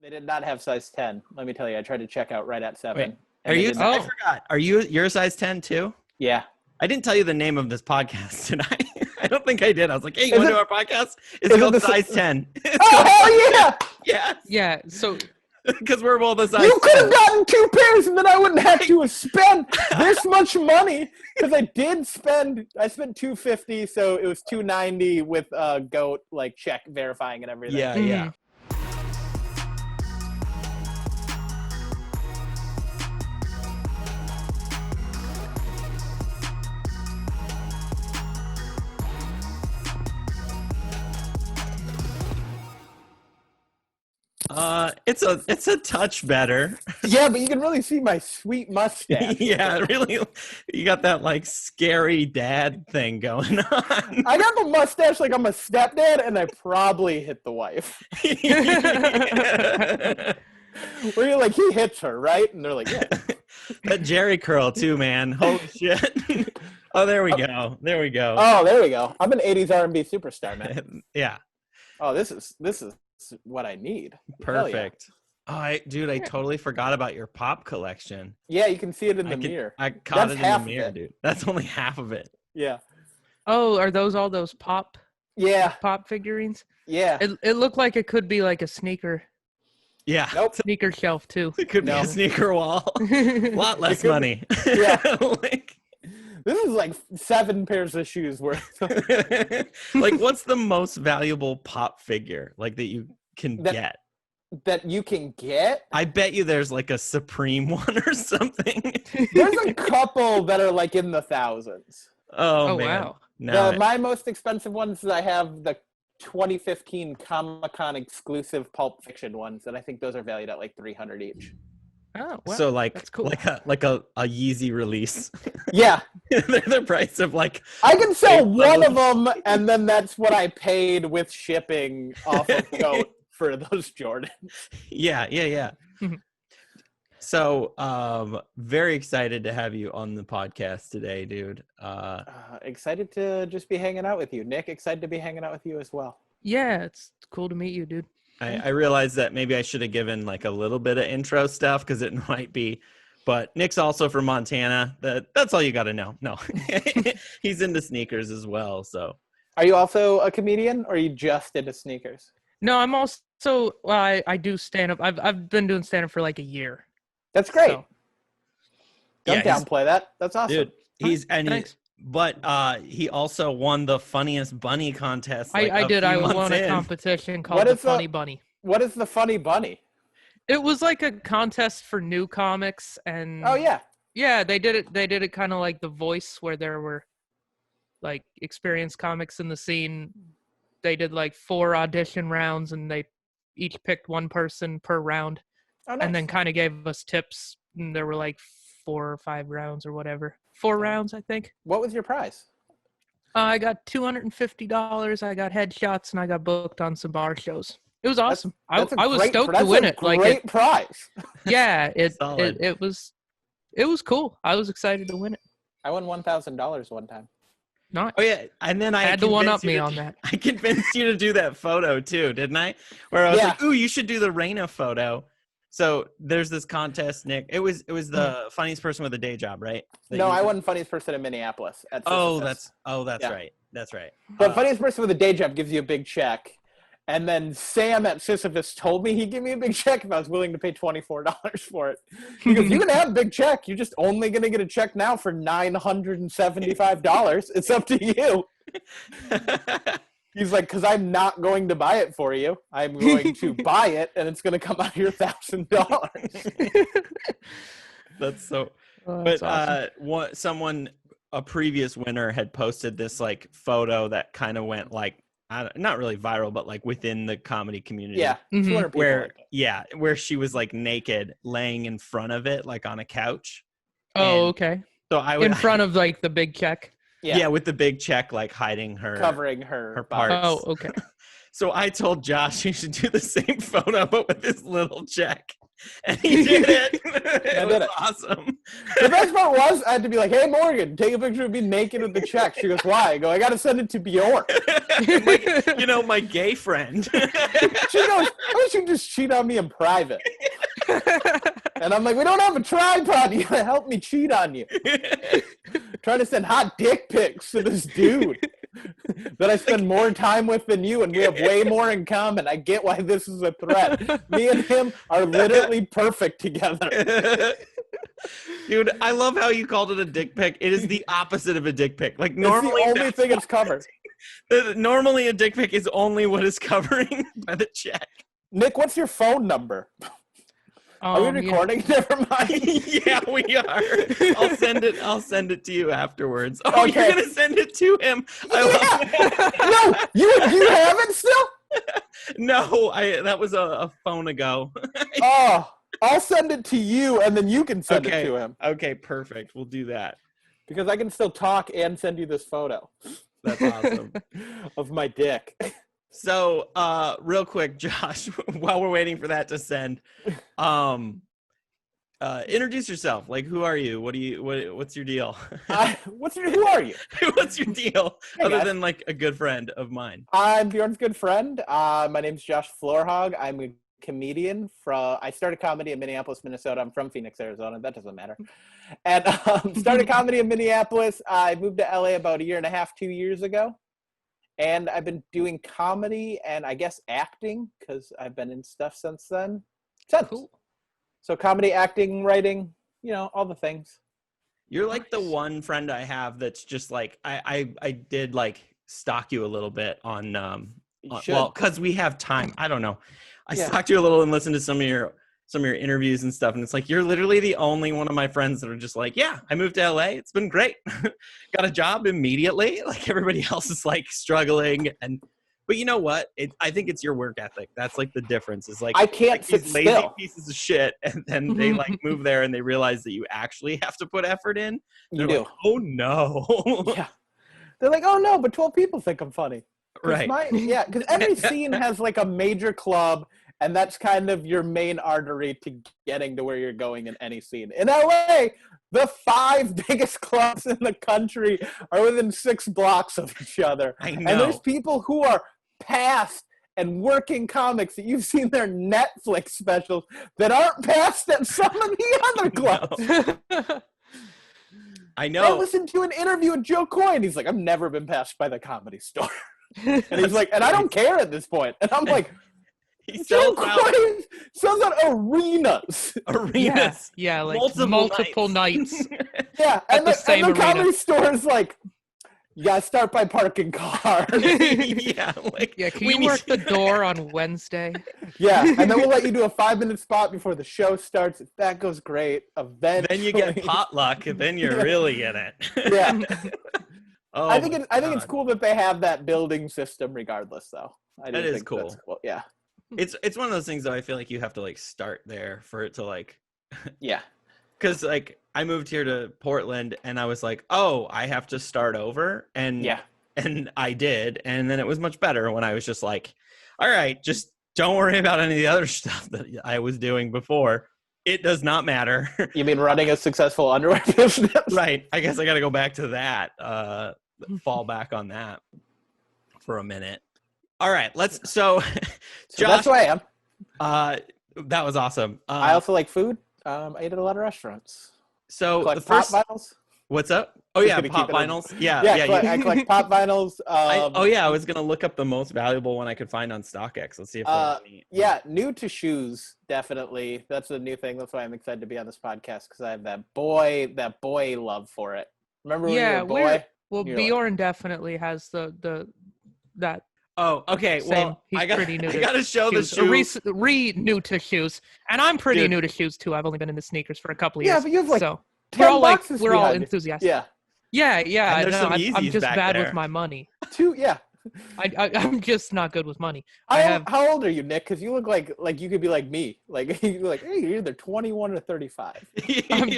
They did not have size 10. Let me tell you, I tried to check out right at 7. Wait, and are they you? did not. I forgot. Are you're a size 10 too? Yeah. I didn't tell you the name of this podcast, did I? I don't think I did. I was like, hey, you Is want to it- do our podcast? It's is it called the- Size 10. It's Oh, called- hell yeah! yeah, Yeah, so because we're both a size You could 10. have gotten 2 pairs and then I wouldn't have to have spent this much money because I spent $250, so it was $290 with GOAT like check verifying and everything. Yeah, yeah. It's a touch better. Yeah, but you can really see my sweet mustache. Yeah, really. You got that like scary dad thing going on. I got the mustache like I'm a stepdad, and I probably hit the wife. Where you're like, he hits her, right? And they're like, yeah. That Jerry curl too, man. Holy shit. Oh, there we go. There we go. Oh, there we go. I'm an 80s R&B superstar, man. Yeah. Oh, this is what I need. Hell yeah. Perfect. Oh, I totally forgot about your pop collection. Yeah, you can see it in the mirror. I caught That's it in half the of mirror, it. dude. That's only half of it. Yeah. oh, are those all those pop Yeah. figurines? Yeah. It looked like it could be like a sneaker Yeah. Nope. sneaker shelf too. It could be No. a sneaker wall. A lot less could be. money. Yeah. Like, This is like 7 pairs of shoes worth. like, what's the most valuable pop figure like that you can get? That you can get. I bet you there's like a Supreme one or something. There's a couple that are like in the thousands. Oh, man. Wow. No, My most expensive ones is I have the 2015 Comic-Con exclusive Pulp Fiction ones, and I think those are valued at like $300 each. Oh, wow. so like that's cool. like a Yeezy release. Yeah, They're the price of like I can sell Eight one of levels. them, and then that's what I paid with shipping off of GOAT for those Jordans. yeah. So very excited to have you on the podcast today, dude. Excited to just be hanging out with you, Nick. Excited to be hanging out with you as well. Yeah, it's cool to meet you, dude. I realized that maybe I should have given like a little bit of intro stuff because it might be, but Nick's also from Montana. That's all you got to know. No, he's into sneakers as well. So Are you also a comedian, or are you just into sneakers? No, I'm also I do stand up. I've been doing stand up for like a year. That's great. So, Don't yeah, he's- downplay that. That's awesome. dude, thanks. he also won the funniest bunny contest. Like, I did. few I months won a in. competition What called the is the- Funny Bunny. What is the Funny Bunny? It was like a contest for new comics, and Oh yeah. yeah, they did it. They did it kind of like The Voice, where there were like experienced comics in the scene. They did like 4 audition rounds, and they each picked one person per round, Oh, nice. and then kind of gave us tips. And there were like 4 or 5 rounds or whatever. 4 rounds, I think. What was your prize? I got $250. I got headshots, and I got booked on some bar shows. It was awesome. I was stoked to win it. Like, great prize. yeah, Solid. it was cool. I was excited to win it. I won $1,000 one time. Not Oh yeah, and then I had to one up convinced you me to on do- that. I convinced you to do that photo too, didn't I? Where I was Yeah. like, "Ooh, you should do the Raina photo." So there's this contest, Nick. It was the funniest person with a day job, right? That No, you- I won funniest person in Minneapolis at Oh, Sisyphus. that's Yeah. right. That's right. But funniest person with a day job gives you a big check. And then Sam at Sisyphus told me he'd give me a big check if I was willing to pay $24 for it. He goes, "You can have a big check. You're just only going to get a check now for $975. It's up to you." He's like, "Because I'm not going to buy it for you. I'm going to buy it, and it's going to come out of your $1,000." That's so. Oh, But that's awesome. a previous winner had posted this like photo that kind of went like not really viral, but like within the comedy community. Yeah, Mhm. 200 people. Where like that. where she was like naked, laying in front of it, like on a couch. Oh, and- okay. So I would In front of like the big check. yeah, with the big check like hiding her Covering her her body. parts. Oh, okay. So I told Josh he should do the same photo, but with this little check. And he did it. It did was it. awesome. The best part was I had to be like, "Hey Morgan, take a picture of me naked with the check." She goes, "Why?" I go, "I got to send it to Bjorn." My gay friend. She goes, "Why don't you just cheat on me in private?" And I'm like, "We don't have a tripod. You gotta help me cheat on you." Trying to send hot dick pics to this dude that I spend more time with than you, and we have way more in common. I get why this is a threat. Me and him are literally perfect together. Dude, I love how you called it a dick pic. It is the opposite of a dick pic. Like It's normally, the only thing it's covered. normally a dick pic is only what is covering by the check. Nick, what's your phone number? Are we Yeah. recording? Never mind. Yeah, we are. I'll send it to you afterwards. Oh, Okay. you're gonna send it to him. No, you have it still? No, that was a phone ago. Oh, I'll send it to you, and then you can send it to him. Okay, perfect. We'll do that. Because I can still talk and send you this photo That's awesome. of my dick. So, real quick, Josh, while we're waiting for that to send, introduce yourself. Like, who are you? What's your deal? Who are you? What's your deal? Hey, other guys. than like a good friend of mine. I'm Bjorn's good friend. My name's Josh Floorhog. I'm a comedian. I started comedy in Minneapolis, Minnesota. I'm from Phoenix, Arizona. That doesn't matter. And started comedy in Minneapolis. I moved to LA about 1.5 2 years ago. And I've been doing comedy and I guess acting because I've been in stuff since then. Cool. So comedy, acting, writing, all the things. You're like the Nice. one friend I have that's just like I did like stalk you a little bit on should. well, because we have time. I don't know. I Yeah. stalked you a little and listened to some of your interviews and stuff, and it's like you're literally the only one of my friends that are just like, yeah, I moved to LA. It's been great. Got a job immediately. Like everybody else is like struggling, but you know what? I think it's your work ethic. That's like the difference. Is like I can't like sit these lazy still. pieces of shit, and then they like move there and they realize that you actually have to put effort in. You They're do. like, oh no. Yeah. They're like, oh no, but 12 people think I'm funny. Right. Because every scene has like a major club, and that's kind of your main artery to getting to where you're going in any scene. In LA, the 5 biggest clubs in the country are within 6 blocks of each other. I And there's know. people who are past and working comics that you've seen their Netflix specials that aren't passed at some of the other clubs. I I know. listened to an interview with Joe Coy, and he's like, I've never been passed by the Comedy Store. And he's like, and I don't care at this point. And I'm like, He Joe sells out Coy sells out arenas. arenas. Yeah, like Multiple multiple nights. Yeah, At and the the same arena. Comedy Store is like, you gotta start by parking cars. Yeah, like Yeah, can we you need work to- the door on Wednesday? Yeah, and then we'll let you do a 5-minute spot before the show starts. If that goes great, eventually. Then you get potluck, and then you're Yeah. really in it. Yeah, Oh, I think it's God. cool that they have that building system, regardless. Though I do That is think that's cool. cool. Yeah, It's one of those things though. I feel like you have to like start there for it to like, yeah. because like I moved here to Portland and I was like, oh, I have to start over, and Yeah. and I did, and then it was much better when I was just like, all right, just don't worry about any of the other stuff that I was doing before. It does not matter. You mean running a successful underwear business? Right. I guess I got to go back to that. Fall back on that for a minute. All right. So So that's Josh, who I am. that was awesome. I also like food. I ate at a lot of restaurants. So Collect the first, pop vinyls. what's up? Oh Just yeah, gonna pop keep it on- vinyls. Yeah, Yeah, yeah. I collect pop vinyls. Oh yeah, I was gonna look up the most valuable one I could find on StockX. Let's see if there's any. Yeah, new to shoes, definitely. That's a new thing. That's why I'm excited to be on this podcast, because I have that boy love for it. Remember when you were Yeah, a boy? Well, You're like- Bjorn definitely has that. Oh, okay. Same. Well, He's I got pretty new I to gotta show the shoes. shoe. New to shoes, and I'm pretty Dude. new to shoes too. I've only been into sneakers for a couple of Yeah, years. but you have like so 10 we're all like boxes we're all behind you. enthusiastic. Yeah, Yeah. And I there's know. some I'm Yeezys just back bad there. with my money. 2. Yeah. I'm just not good with money. I have. How old are you, Nick? Because you look like you could be like me. Like you're like, hey, you're either 21 or 35.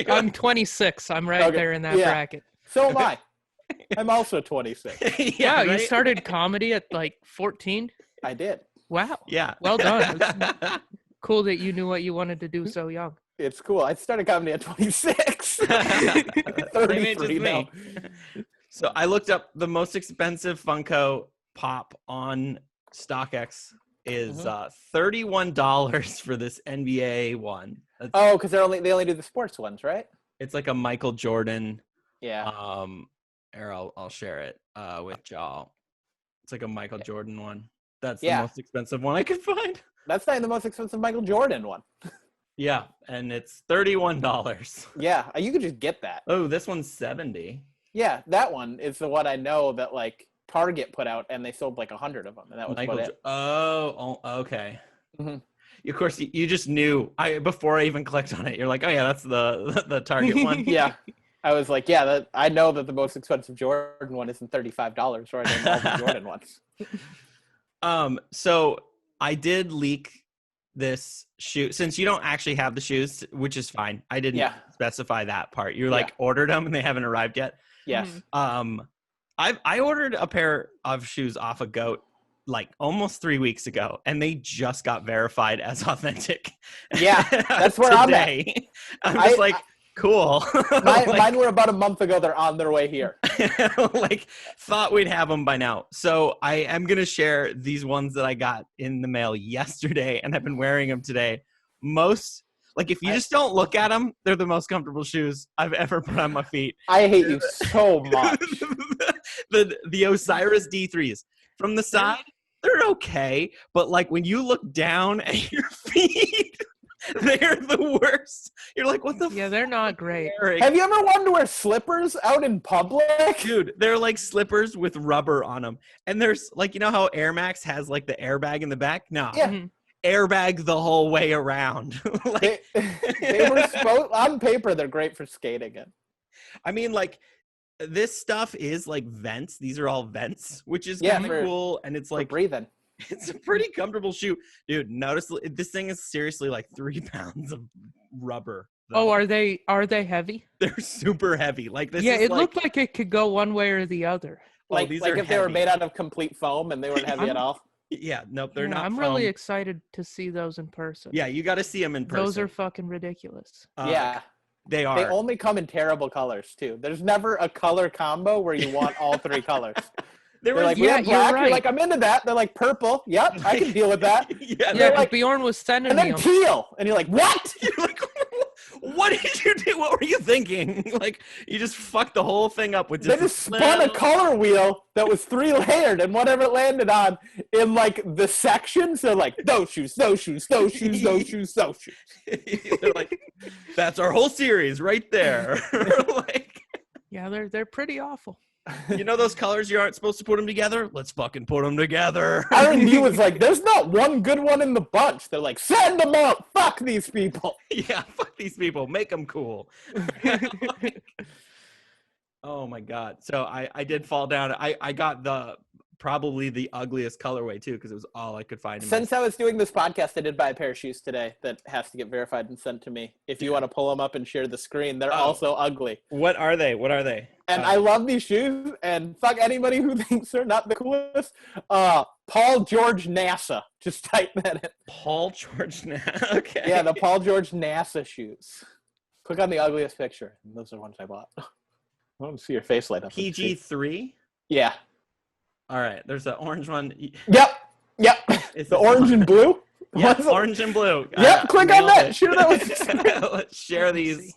I'm 26. I'm right Okay, there in that yeah. bracket. So am I. I'm also 26. Yeah, you right? started comedy at like 14. I did. Wow. Yeah. Well done. Cool that you knew what you wanted to do so young. It's cool. I started comedy at 26. Same age as 33 now. me. So I looked up the most expensive Funko Pop on StockX is $31 for this NBA one. Oh, because they only do the sports ones, right? It's like a Michael Jordan. Yeah. Here, I'll share it with y'all. It's like a Michael Jordan one. That's the Yeah. most expensive one I could find. That's not the most expensive Michael Jordan one. Yeah, and it's $31. Yeah, you could just get that. Oh, this one's $70. Yeah, that one is the one I know that like Target put out, and they sold like 100 of them, and that was Michael. about it. Oh, okay. Mhm. Of course, you just knew. Before I even clicked on it, you're like, oh yeah, that's the Target one. Yeah, I was like, yeah, I know that the most expensive Jordan one isn't $35, or I know all the Jordan ones. So I did leak this shoe since you don't actually have the shoes, which is fine. I didn't specify that part. You like ordered them and they haven't arrived yet. Yes. I ordered a pair of shoes off of Goat like almost 3 weeks ago, and they just got verified as authentic. Yeah, that's where I'm at. I'm just like, cool. Mine were about a month ago. They're on their way here. Like, thought we'd have them by now. So I am going to share these ones that I got in the mail yesterday, and I've been wearing them today. Like, if you just don't look at them, they're the most comfortable shoes I've ever put on my feet. I hate you so much. The Osiris D3s. From the side, they're okay. But, like, when you look down at your feet, they're the worst. You're like, what the Yeah, they're not great. Have you ever wanted to wear slippers out in public? Dude, they're like slippers with rubber on them. And there's, like, you know how Air Max has, like, the airbag in the back? No. Yeah. Airbag the whole way around. Like, they were on paper, they're great for skating in. I mean, like, this stuff is like vents. These are all vents, which is Yeah, kind of cool. And it's like, breathing. it's a pretty comfortable shoe. Dude, notice this thing is seriously like 3 pounds of rubber. Oh, are they heavy? They're super heavy. Like, this Yeah, is it looked like it could go one way or the other. Like, these like are if they were heavy. made out of complete foam and they weren't heavy at all. Yeah, nope, they're Yeah, not. I'm really excited to see those in person. Yeah, you got to see them in person. Those are fucking ridiculous. Yeah. They are. They only come in terrible colors, too. There's never a color combo where you want all 3 colors. They're They're like, we yeah, have you're black. right. You're like, I'm into that. They're like, purple. Yep, I can deal with that. Yeah, Yeah, like- Bjorn was sending And me then 'em. teal. And you're like, what? you're like, what did you do? What were you thinking? Like, you just fucked the whole thing up with They just just spun a little- color wheel that was 3 layered, and whatever it landed on in like the sections, they're like, those shoes, those shoes, those shoes, those shoes, those shoes. They're like, that's our whole series right there. Like, Yeah, they're pretty awful. you know those colors you aren't supposed to put them together? Let's fucking put them together. R&D was like, there's not one good one in the bunch. They're like, send them out. Fuck these people. Yeah, fuck these people. Make them cool. Like, oh my God. So I did fall down. I got probably the ugliest colorway too, because it was all I could find. Since I was doing this podcast, I did buy a pair of shoes today that has to get verified and sent to me. If you want to pull them up and share the screen, they're also ugly. What are they? And I love these shoes, and fuck anybody who thinks they're not the coolest. Paul George NASA. Just type that in. Paul George. Okay. Yeah, the Paul George NASA shoes. Click on the ugliest picture. Those are the ones I bought. I want to see your face light up. PG3. Yeah. All right. There's an orange one. Yep. Is The this orange one? and blue? Yeah, What's the- orange and blue. Yep, click on nailed that. it. Share that with Let's share these.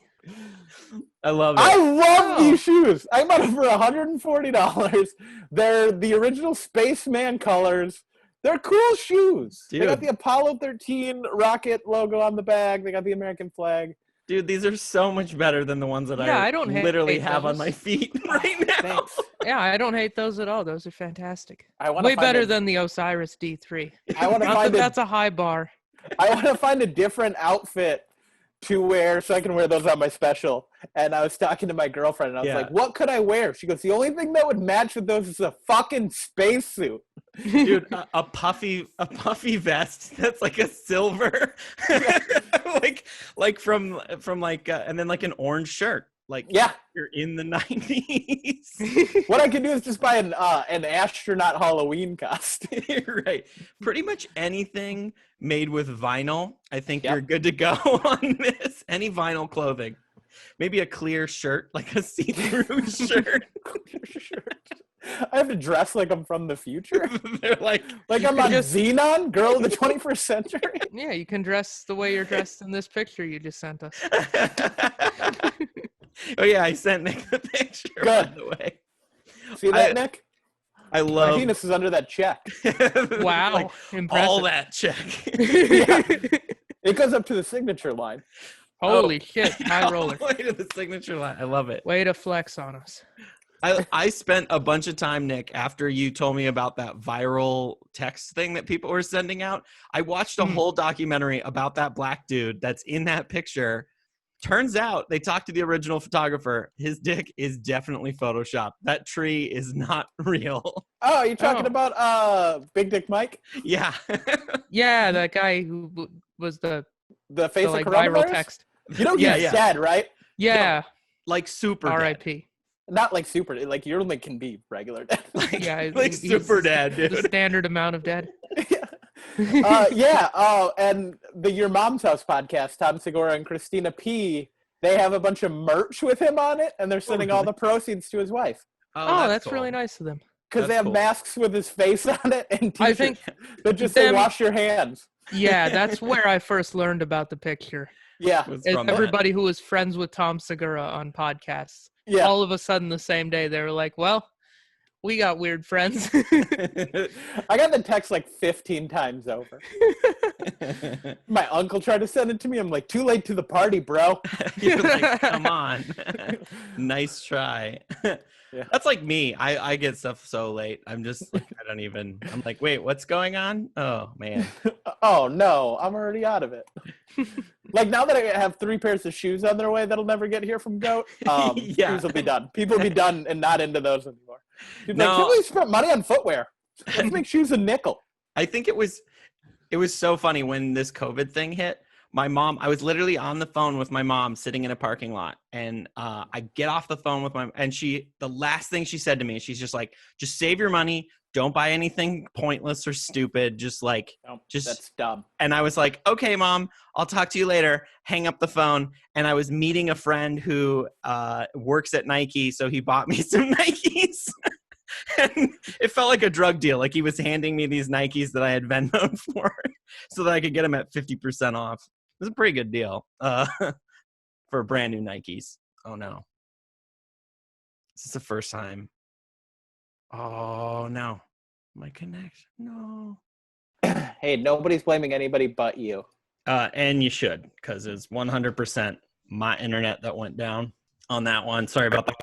I love it. I love these shoes. I bought them for $140. They're the original Spaceman colors. They're cool shoes. They got Dude. the Apollo 13 rocket logo on the bag. They got the American flag. Dude, these are so much better than the ones that Yeah, I I don't hate literally have on those. my feet right now. Thanks. Yeah, I don't hate those at all. Those are fantastic. I want to Way better than the Osiris D3. I want to Not that find that's a high bar. I want to find a different outfit to wear so I can wear those on my special. And I was talking to my girlfriend, and I was Yeah. like, what could I wear? She goes, the only thing that would match with those is a fucking spacesuit. Dude, a puffy vest that's like a silver, like from like, and then like an orange shirt. Like, Yeah. you're in the 90s. What I could do is just buy an astronaut Halloween costume. Right. Pretty much anything made with vinyl, I think Yep. you're good to go on this. Any vinyl clothing. Maybe a clear shirt, like a see-through shirt. I have to dress like I'm from the future. They're like, Like I'm on Xenon, girl of the 21st century. Yeah, you can dress the way you're dressed in this picture you just sent us. oh yeah, I sent Nick the picture, by Good. the way. See that, Nick? I My love penis is under that check. Wow, like, impressive. all that check. Yeah. It goes up to the signature line. Holy shit, high roller. All the way to the signature line. I love it. Way to flex on us. I spent a bunch of time, Nick, after you told me about that viral text thing that people were sending out. I watched a whole documentary about that black dude that's in that picture. Turns out they talked to the original photographer. His dick is definitely photoshopped. That tree is not real. Oh, you're talking Oh. about Big Dick Mike? Yeah. Yeah, that guy who was the The face like of viral coronavirus? text. You know he's Yeah. dead, right? Yeah, Like super dead. R.I.P. Not like super, like you only can be regular dead. Yeah, Like he's super dead, The dude. standard amount of dead. Yeah. Oh, and the Your Mom's House podcast, Tom Segura and Christina P. They have a bunch of merch with him on it, and they're sending all the proceeds to his wife Oh, that's cool. really nice of them. because they That's have cool. masks with his face on it and I t-shirts think that just say them- "Wash your hands." Yeah, that's where I first learned about the picture. Yeah, Was It's from that. everybody who was friends with Tom Segura on podcasts. yeah. All of a sudden, the same day, they were like, "Well, we got weird friends." I got the text like 15 times over. My uncle tried to send it to me. I'm like, too late to the party, bro. You're like, come on. Nice try. Yeah. That's like me. I get stuff so late. I'm just like, I don't even, I'm like, wait, what's going on? Oh, man. Oh no, I'm already out of it. Like now that I have 3 pairs of shoes on their way that'll never get here from Goat, Yeah. shoes will be done. People will be done and not into those anymore. People No. like, can't we spend money on footwear? Let's make shoes a nickel. I think it was so funny when this COVID thing hit. My mom, I was literally on the phone with my mom sitting in a parking lot, and I get off the phone with and the last thing she said to me, she's just like, just save your money. Don't buy anything pointless or stupid. Just like, No, just, that's dumb. and I was like, okay, mom, I'll talk to you later. Hang up the phone. And I was meeting a friend who works at Nike. So he bought me some Nikes. And it felt like a drug deal. Like he was handing me these Nikes that I had Venmoed for so that I could get them at 50% off. It was a pretty good deal for brand new Nikes. Oh, no. This is the first time. Oh, no. My connection. No. Hey, nobody's blaming anybody but you. And you should, because it's 100% my internet that went down on that one. Sorry about that.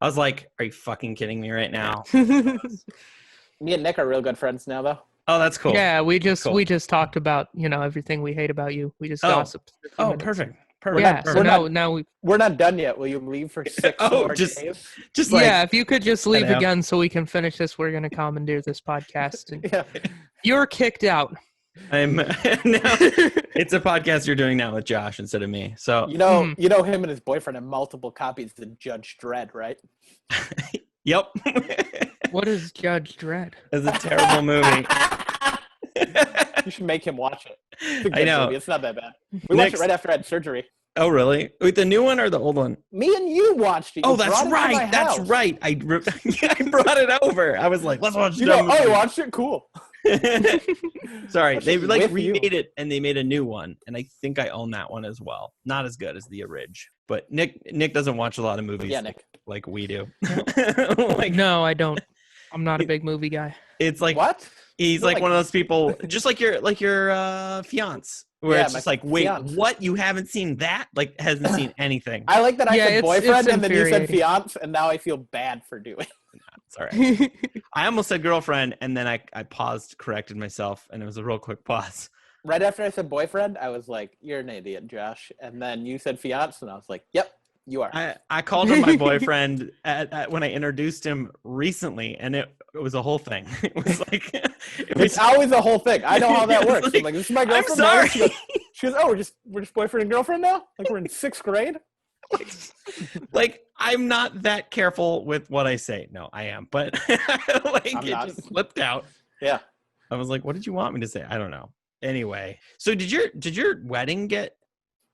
I was like, are you fucking kidding me right now? Me and Nick are real good friends now, though. Oh, that's cool. Yeah, we just Cool. talked about everything we hate about you. We just Oh. gossiped. for a few Oh, minutes. perfect. We're Perfect. Yeah, not- so we're now not- now we We're not done yet. Will you leave for 6 Oh, more just- days? Just like, yeah, if you could just leave know. again so we can finish this, we're gonna commandeer this podcast. And Yeah. you're kicked out. I'm now, it's a podcast you're doing now with Josh instead of me. So, You know him and his boyfriend have multiple copies of Judge Dredd, right? yep. What is Judge Dredd? It's a terrible movie. You should make him watch it. It's a good I know. movie. It's not that bad. We watched Nick's- it right after I had surgery. Oh, really? Wait, the new one or the old one? Me and you watched it. You Oh, that's brought it to my right. That's house. right. I brought it over. I was like, let's watch You the know, oh, you movie. watched it? Cool. Sorry, Watched they it like with you. remade it and they made a new one, and I think I own that one as well. Not as good as the orig, but Nick doesn't watch a lot of movies Yeah, Nick. like we do. Like, like no, I don't. I'm not a big movie guy. it's like What? he's You're like like- one of those people, just like your fiance, where Yeah, it's my just like, wait, fiance. what? You haven't seen that? Like hasn't seen anything. I like that I Yeah, said it's boyfriend and then you said infuriating. fiance, and now I feel bad for doing it. It's all right. I almost said girlfriend, and then I paused, corrected myself, and it was a real quick pause. Right after I said boyfriend, I was like, you're an idiot, Josh. And then you said fiance, and I was like, yep, you are. I called him my boyfriend when I introduced him recently, and it was a whole thing. It was like it was It's always a whole thing. I know how that It's works. like, I'm like, this is my I'm girlfriend. sorry. She goes, oh, we're just boyfriend and girlfriend now? Like we're in 6th grade? Like, I'm not that careful with what I say. No, I am, but like I'm it not. just slipped out. Yeah. I was like, what did you want me to say? I don't know. Anyway, so did your wedding get,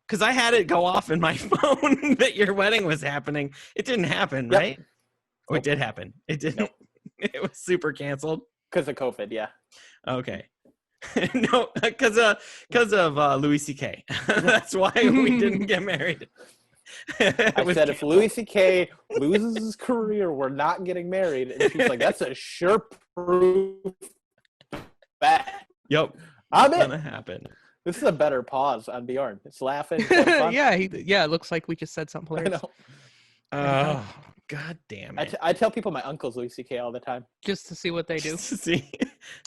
because I had it go off in my phone that your wedding was happening. It didn't happen, Yep. right? Oh, it did happen. It did. Nope. It was super canceled. Because of COVID, yeah. Okay. No, because of Louis C.K. That's why we didn't get married. I said if Louis C.K. loses his career, we're not getting married. And she's like, that's a sure proof bet. Yep, I'm it's in. gonna happen. This is a better pause on Bjorn. It's laughing. It's fun. Yeah, it looks like we just said something I hilarious. know. Oh, god damn it! I tell people my uncle's Louis C.K. all the time. Just to see what they do. Just to see.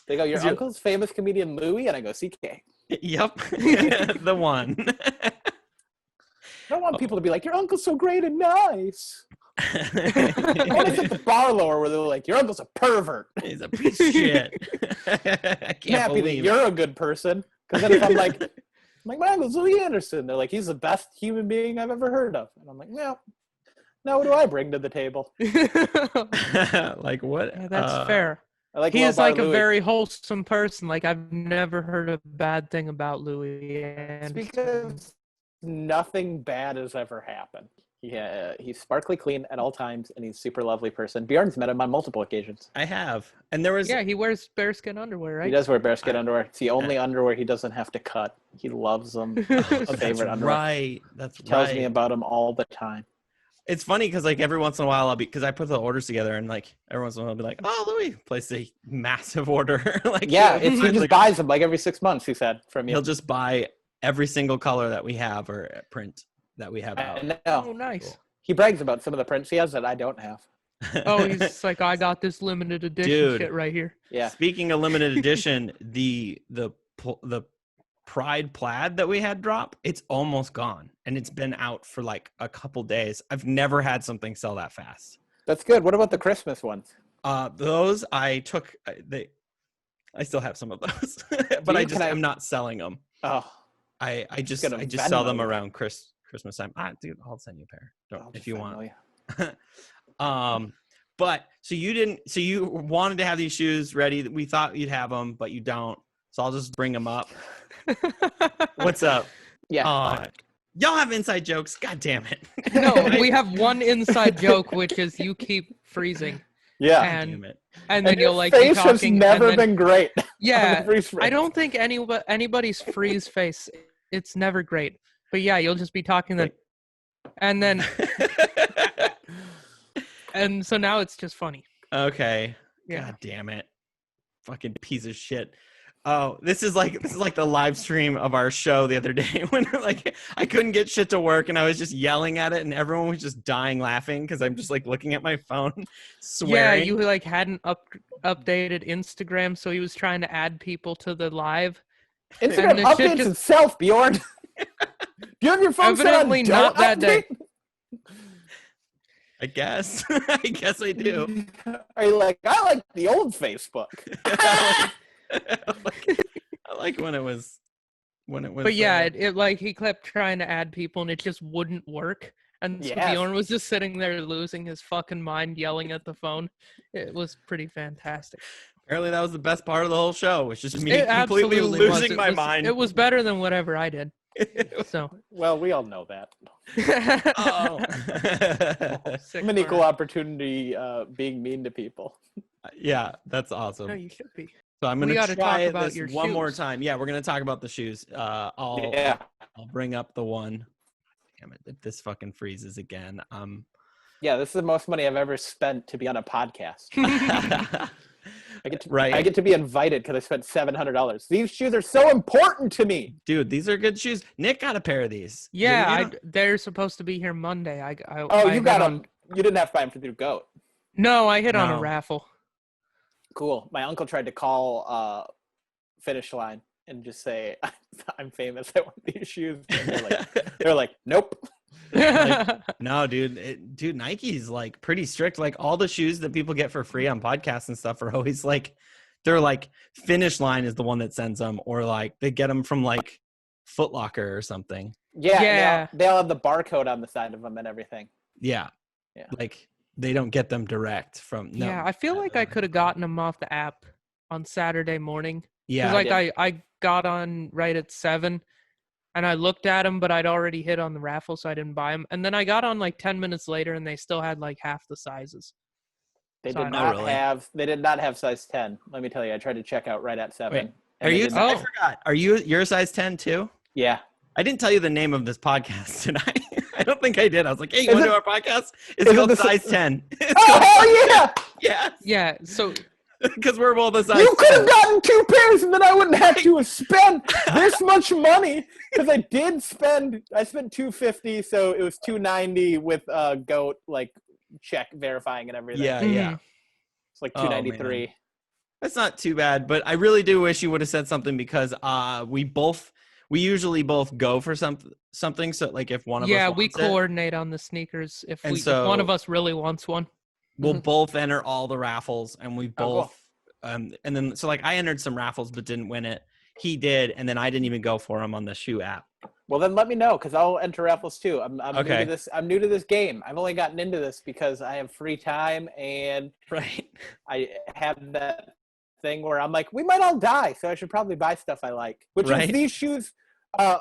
They go, your Is your- uncle's famous comedian Louis? And I go, C.K. Yep, the one. I don't want people to be like, your uncle's so great and nice. I want to set the bar lower where they're like, your uncle's a pervert. He's a piece of shit. I I'm can't happy that believe it. you're a good person. Because then if I'm like, my uncle's Louis Anderson. They're like, he's the best human being I've ever heard of. And I'm like, no. Now what do I bring to the table? Like what? Yeah, that's fair. I like He is Lobar like a Louis. very wholesome person. Like I've never heard a bad thing about Louis. It's And because nothing bad has ever happened. He's sparkly clean at all times, and he's a super lovely person. Bjorn's met him on multiple occasions. I have, and there was yeah, he wears bearskin underwear, right? He does wear bearskin underwear. It's the only underwear he doesn't have to cut. He loves them. Oh, A that's favorite underwear. right. That's He tells right. me about them all the time. It's funny because like every once in a while I'll be, because I put the orders together and like every once in a while I'll be like, oh, Louis, place a massive order. Like Yeah, he'll he find, just like, buys them like every 6 months, he said, from you. he'll just buy every single color that we have or print that we have out. I know. Oh, nice. Cool. He brags about some of the prints he has that I don't have. Oh, he's like, I got this limited edition Dude. shit right here. Yeah. Speaking of limited edition, the Pride plaid that we had drop, it's almost gone, and it's been out for like a couple days. I've never had something sell that fast. That's good. What about the Christmas ones? Those I took. I still have some of those, but I just am not selling them. Oh, I just gonna sell Venmo them you. around Christmas time. Dude, I'll send you a pair. I'll If just you Venmo want. But so you wanted to have these shoes ready. We thought you'd have them, but you don't. So I'll just bring them up. What's up? Yeah. Y'all have inside jokes. God damn it. No, we have one inside joke, which is you keep freezing, Yeah. God damn and it. and then And you'll your like be face has talking. never and then, been great. on yeah, the freeze frame. I don't think anybody's freeze face. It's never great. But yeah, you'll just be talking then, and then and so now it's just funny. Okay. Yeah. God damn it. Fucking piece of shit. Oh, this is like the live stream of our show the other day when like I couldn't get shit to work and I was just yelling at it and everyone was just dying laughing because I'm just like looking at my phone swearing. Yeah, you like hadn't updated Instagram, so he was trying to add people to the live. Instagram and the shit updates just- itself, Bjorn. Do you have your phone set on Evidently not don't that day. update? I guess. I guess I do. Are you like, I like the old Facebook? I like when it was But yeah, it like he kept trying to add people and it just wouldn't work. And so Yes. Bjorn was just sitting there losing his fucking mind, yelling at the phone. It was pretty fantastic. apparently that was the best part of the whole show. Was just me It completely absolutely was. losing It my was- mind. It was better than whatever I did. So Well, we all know that. Oh. Sick I'm an equal burn. opportunity being mean to people. Yeah, that's awesome. No, you should be. So I'm We gonna gotta try talk about this your one more shoes. time. Yeah, we're gonna talk about the shoes. I'll Yeah. bring up the one. Damn it! If this fucking freezes again, Yeah, this is the most money I've ever spent to be on a podcast. I get to, Right. I get to be invited because I spent $700. These shoes are so important to me. dude, these are good shoes. Nick got a pair of these. Yeah, Didn't you? they're supposed to be here Monday. Oh, I you got hit them. You didn't have to buy them through Goat. No, I hit on No. a raffle. Cool. My uncle tried to call Finish Line and just say, I'm famous. I want these shoes. And they're like, nope. No, dude. Dude, Nike's like pretty strict. Like all the shoes that people get for free on podcasts and stuff are always like, they're like Finish Line is the one that sends them, or like they get them from like Foot Locker or something. Yeah, Yeah. they all have the barcode on the side of them and everything. Yeah. Yeah. Like they don't get them direct from. No. Yeah, I feel like I could have gotten them off the app on Saturday morning. Yeah. Because I I got on right at 7, and I looked at them, but I'd already hit on the raffle, so I didn't buy them. And then I got on like 10 minutes later, and they still had like half the sizes. They So I did don't not really. have. They did not have size 10. Let me tell you, I tried to check out right at 7. Wait, and Are they you? did not- I forgot. Are you're a size 10 too? Yeah. I didn't tell you the name of this podcast, did I? I don't think I did. I was like, hey, you Is want to do it- our podcast? is It's it called the- Size 10. Oh hell yeah! Yeah, Yeah, so because we're both a size You could 10. have gotten 2 pairs, and then I wouldn't have to spend this much money because I spent $250, so it was $290 with goat like check verifying and everything. Yeah, yeah. mhm. It's like Oh, man. $293. That's not too bad, but I really do wish you would have said something because we usually both go for something. So like if one of us yeah, wants we it, coordinate on the sneakers if And if one of so- us really wants one. we'll Mhm. both enter all the raffles, and we Oh, cool. both and then so like I entered some raffles but didn't win it. He did, and then I didn't even go for him on the shoe app. Well, then let me know because I'll enter raffles too. I'm new Okay. to this. I'm new to this game. I've only gotten into this because I have free time and Right. I have that thing where I'm like, we might all die, so I should probably buy stuff I like. Which Right. is these shoes,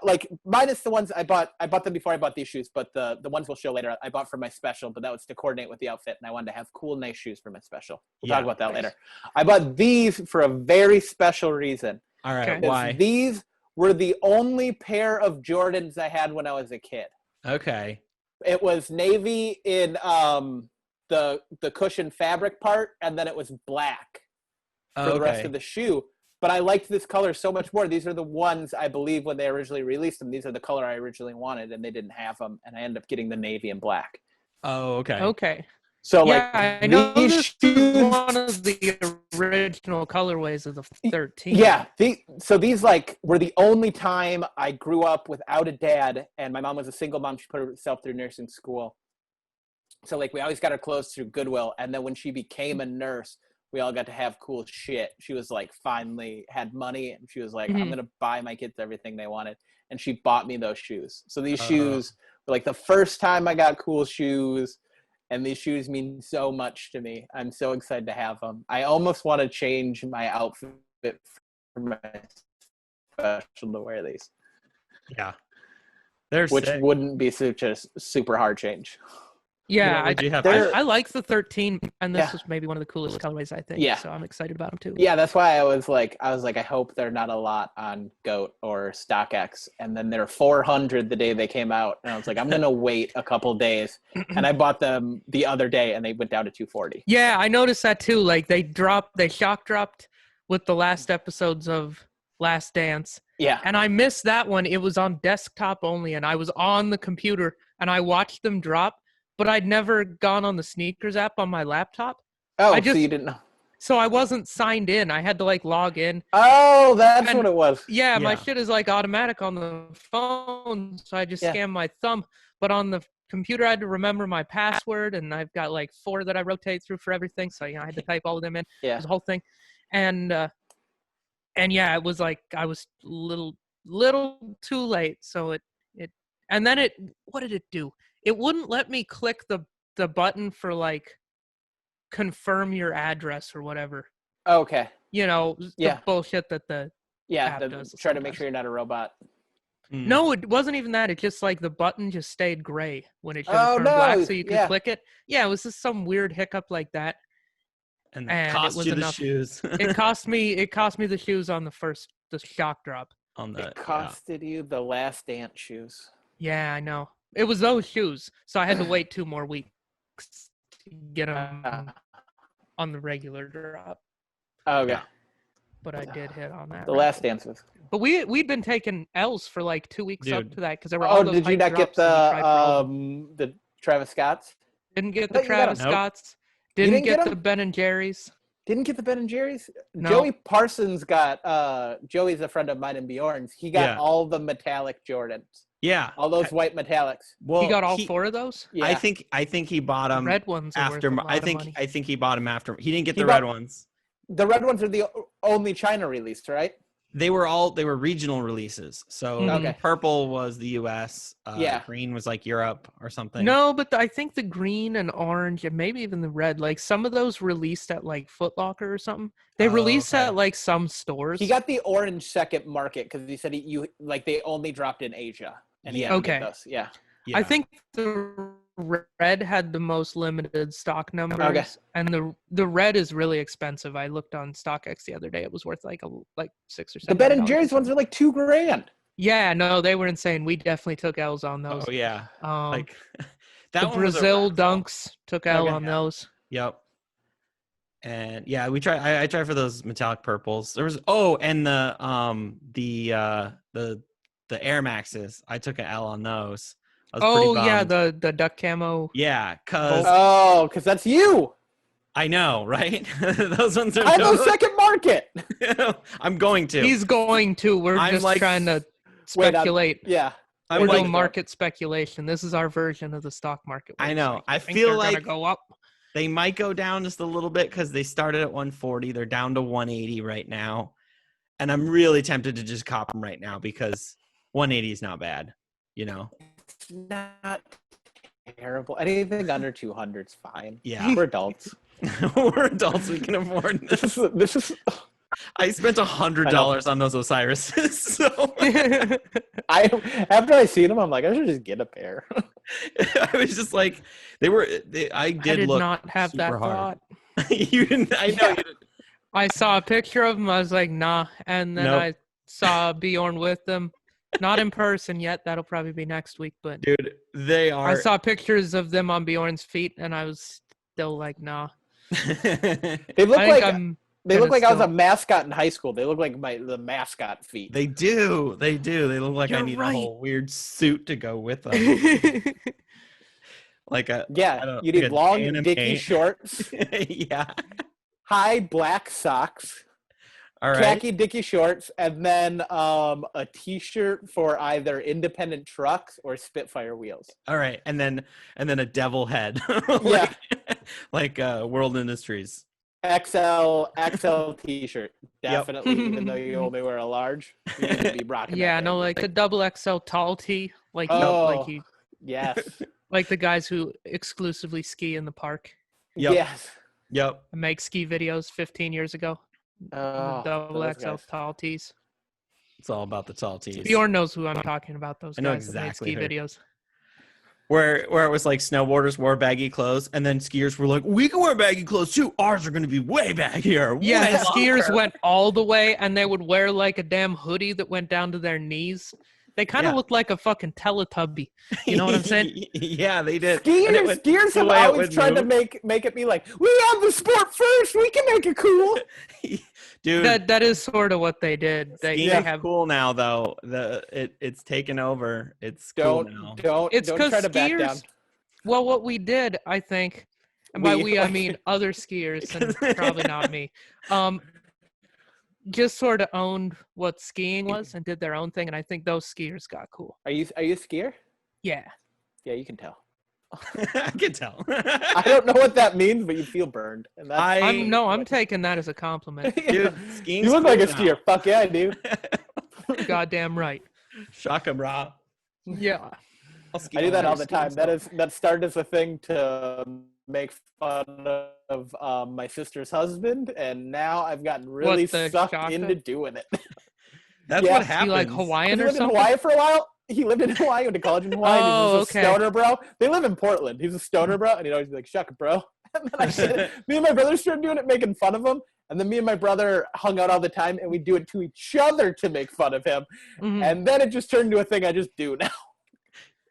like minus the ones I bought. I bought them before I bought these shoes, but the ones we'll show later I bought for my special, but that was to coordinate with the outfit, and I wanted to have cool, nice shoes for my special. We'll Yeah. talk about that later. I bought these for a very special reason. All right. Okay. Because Why? These were the only pair of Jordans I had when I was a kid. Okay. It was navy in the cushion fabric part, and then it was black for the rest Okay. of the shoe. But I liked this color so much more. These are the ones I believe when they originally released them. These are the color I originally wanted, and they didn't have them, and I ended up getting the navy and black. Oh, okay. Okay. So Yeah, like I know these this shoes, is one of the original colorways of the 13. yeah. So these like were the only time I grew up without a dad, and my mom was a single mom. She put herself through nursing school. So like we always got her clothes through Goodwill, and then when she became a nurse, we all got to have cool shit. She was like finally had money, and she was like, I'm Mhm. gonna buy my kids everything they wanted, and she bought me those shoes. So these Uh-huh. shoes were like the first time I got cool shoes, and these shoes mean so much to me. I'm so excited to have them. I almost want to change my outfit for my special to wear these, Yeah. They're which sick. wouldn't be such a super hard change. Yeah, What would you have? they're- I like the 13, and this Yeah. is maybe one of the coolest colorways, I think. Yeah. So I'm excited about them too. Yeah, that's why I was like, I hope they're not a lot on Goat or StockX. And then they're 400 the day they came out, and I was like, I'm gonna wait a couple days. And I bought them the other day, and they went down to 240. Yeah, I noticed that too. Like they shock dropped with the last episodes of Last Dance. Yeah, And I missed that one. It was on desktop only, and I was on the computer and I watched them drop, but I'd never gone on the sneakers app on my laptop. oh, I so just- you didn't know? So I wasn't signed in. I had to like log in. Oh, that's And- what it was. Yeah, my Yeah. shit is like automatic on the phone, so I just Yeah. scan my thumb. But on the computer, I had to remember my password, and I've got like 4 that I rotate through for everything. So I had to type all of them in. It Yeah, was the whole thing, and yeah, it was like I was little too late. So it and then what did it do? It wouldn't let me click the button for like confirm your address or whatever. okay. You know, Yeah. the bullshit that the Yeah, App does try to make sometimes. sure you're not a robot. Mm. No, it wasn't even that. It just like the button just stayed gray when it should Oh, have turned black, no, so you could yeah. click it. Yeah, it was just some weird hiccup like that. And and it it cost was you the enough. shoes. It cost me the shoes on the shock drop. on the It costed you the Last Dance shoes. Yeah, I know. It was those shoes, so I had to wait 2 more weeks to get them on the regular drop. Okay, Yeah. But I did hit on that. the raffle. Last Dance was. But we'd been taking L's for like 2 weeks up Dude. to that because there were all Oh, those did you hype not get drops and we tried for all of them. the Travis Scotts? Didn't get I the thought you got 'em. Travis Nope. Scotts. didn't Didn't get get 'em? the Ben and Jerry's. Didn't get the Ben and Jerry's. No. Joey Parsons got. Joey's a friend of mine and Bjorn's. He got Yeah. all the metallic Jordans, Yeah. all those white metallics. Well, He got all 4 of those. Yeah, I think he bought them Red ones are after. worth a lot I of think money. I think he bought them after. He didn't get He the bought- red ones. the red ones are the only China released, right? They were regional releases. So Okay. purple was the US, Yeah. green was like Europe or something. No, but I think the green and orange and maybe even the red, like some of those released at like Foot Locker or something. They Oh, released okay. at like some stores. He got the orange second market because he said they only dropped in Asia. And he Yeah. had to get Okay. those. Yeah. Yeah. I think the red had the most limited stock numbers, and the red is really expensive. I looked on StockX the other day; it was worth like $6 or $7. The Ben and Jerry's ones are like $2,000. Yeah, no, they were insane. We definitely took L's on those. Oh yeah. Like the one was a Brazil rental. dunks took L Okay. on those. Yep. And yeah, we try. I try for those metallic purples. There was and the Air Maxes. I took an L on those. I was pretty Oh yeah, bummed. the duck camo. Yeah, cause Oh, because that's you. I know, right? Those ones are. I have no totally- second market. I'm going to. He's going to. We're I'm just like- trying to Wait, speculate. Yeah. I'm We're like, doing market speculation. This is our version of the stock market. I know. website. I think feel they're gonna like- go up. they might go down just a little bit because they started at 140. They're down to 180 right now, and I'm really tempted to just cop them right now because 180 is not bad. You know. It's not terrible. Anything under 200 is fine. Yeah. We're adults. We're adults. We can afford this. This is I spent $100 on those Osiris's. So after I seen them, I'm like, I should just get a pair. I was just like, I did look not have that super hard. thought. You didn't. I know Yeah. you didn't. I saw a picture of him. I was like, nah. And then Nope. I saw Bjorn with them. Not in person yet. That'll probably be next week. But Dude, they are. I saw pictures of them on Bjorn's feet, and I was still like, nah. They look I like think I'm. they look gonna like I was a still- mascot in high school. They look like the mascot feet. They do. They do. They look like I You're need right. a whole weird suit to go with them. Like a I Yeah, don't- you like need a long anime. dicky shorts, Yeah. high black socks, All right. khaki dicky shorts, and then a t-shirt for either independent trucks or Spitfire wheels. All right. And then a devil head. Yeah. like World Industries. XL t-shirt, definitely. Even though you only wear a large, you need to be rocking. Yeah, that no, thing. like the double XL tall tee, like Oh. you, Yes, like the guys who exclusively ski in the park Yep. yes. and make ski videos 15 years ago. Oh, The double those XL guys. tall tees. It's all about the tall tees. Bjorn knows who I'm talking about. Those I know guys that made exactly ski who. videos. Where it was like snowboarders wore baggy clothes, and then skiers were like, "We can wear baggy clothes too. Ours are going to be way baggier." Yeah, way the skiers longer." went all the way, and they would wear like a damn hoodie that went down to their knees. They kind of Yeah. looked like a fucking Teletubby. You know what I'm saying? Yeah, they did. And it was- Skiers the have way it always would tried to move. make it be like, we have the sport first. We can make it cool. Dude, That is sort of what they did. They skiing's have cool now though. It's taken over. It's cool now. Don't It's don't 'cause try to back down. skiers- well, what we did, I think, and by We- we I mean other skiers, and probably not me. Just sort of owned what skiing was and did their own thing, and I think those skiers got cool. Are you a skier? Yeah. Yeah, you can tell. I can tell. I don't know what that means, but you feel burned, and that's I'm taking that as a compliment. Dude, skiing's you look like a cool now. skier. Fuck yeah, I do. Goddamn right. Shaka bra. Yeah. I'll ski I do that all your the time. skiing That started as a thing to make fun of my sister's husband, and now I've gotten really the sucked Shaka? into doing it. That's Yeah. what You happens. You like Hawaiian He or lived in something? Hawaii for a while. He lived in Hawaii, went to college in Hawaii. Oh, He's just a okay. stoner bro. They live in Portland. He's a stoner bro, and he'd always be like, "Shuck, bro." And then me and my brother started doing it, making fun of him. And then me and my brother hung out all the time, and we do it to each other to make fun of him. Mhm. And then it just turned into a thing I just do now.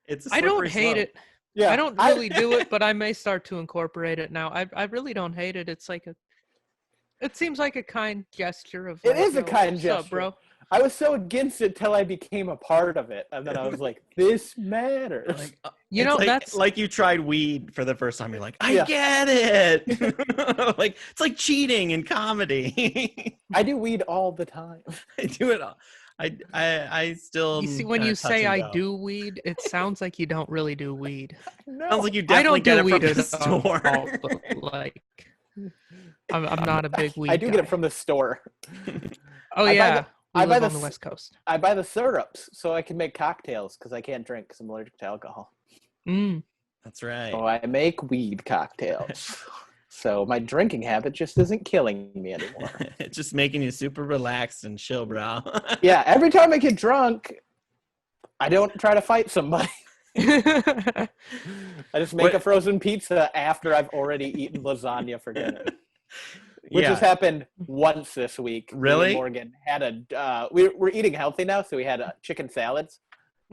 It's a I don't slippery hate slope. it. Yeah, I don't really do it, but I may start to incorporate it now. I really don't hate it. It's like it seems like a kind gesture of. It like, is a yo, kind what's up, gesture. bro. I was so against it till I became a part of it, and then I was like, "This matters." Like, You it's know, like, that's like you tried weed for the first time. You're like, I Yeah. get it. Like it's like cheating in comedy. I do weed all the time. I do it all. I still. you see when kinda you touch say and I go. do weed, it sounds like you don't really do weed. No, Sounds like you I definitely don't get do it weed from at the store. all, but, like I'm not a big weed. I do get guy. it from the store. Oh I buy yeah. We I buy live on the the West Coast. I buy the syrups so I can make cocktails because I can't drink because I'm allergic to alcohol. Mm. That's right. So I make weed cocktails. So my drinking habit just isn't killing me anymore. It's just making you super relaxed and chill, bro. Yeah, every time I get drunk, I don't try to fight somebody. I just make What- a frozen pizza after I've already eaten lasagna for dinner. Which Yeah. has happened once this week. Me and Really? Morgan had we're eating healthy now, so we had chicken salads.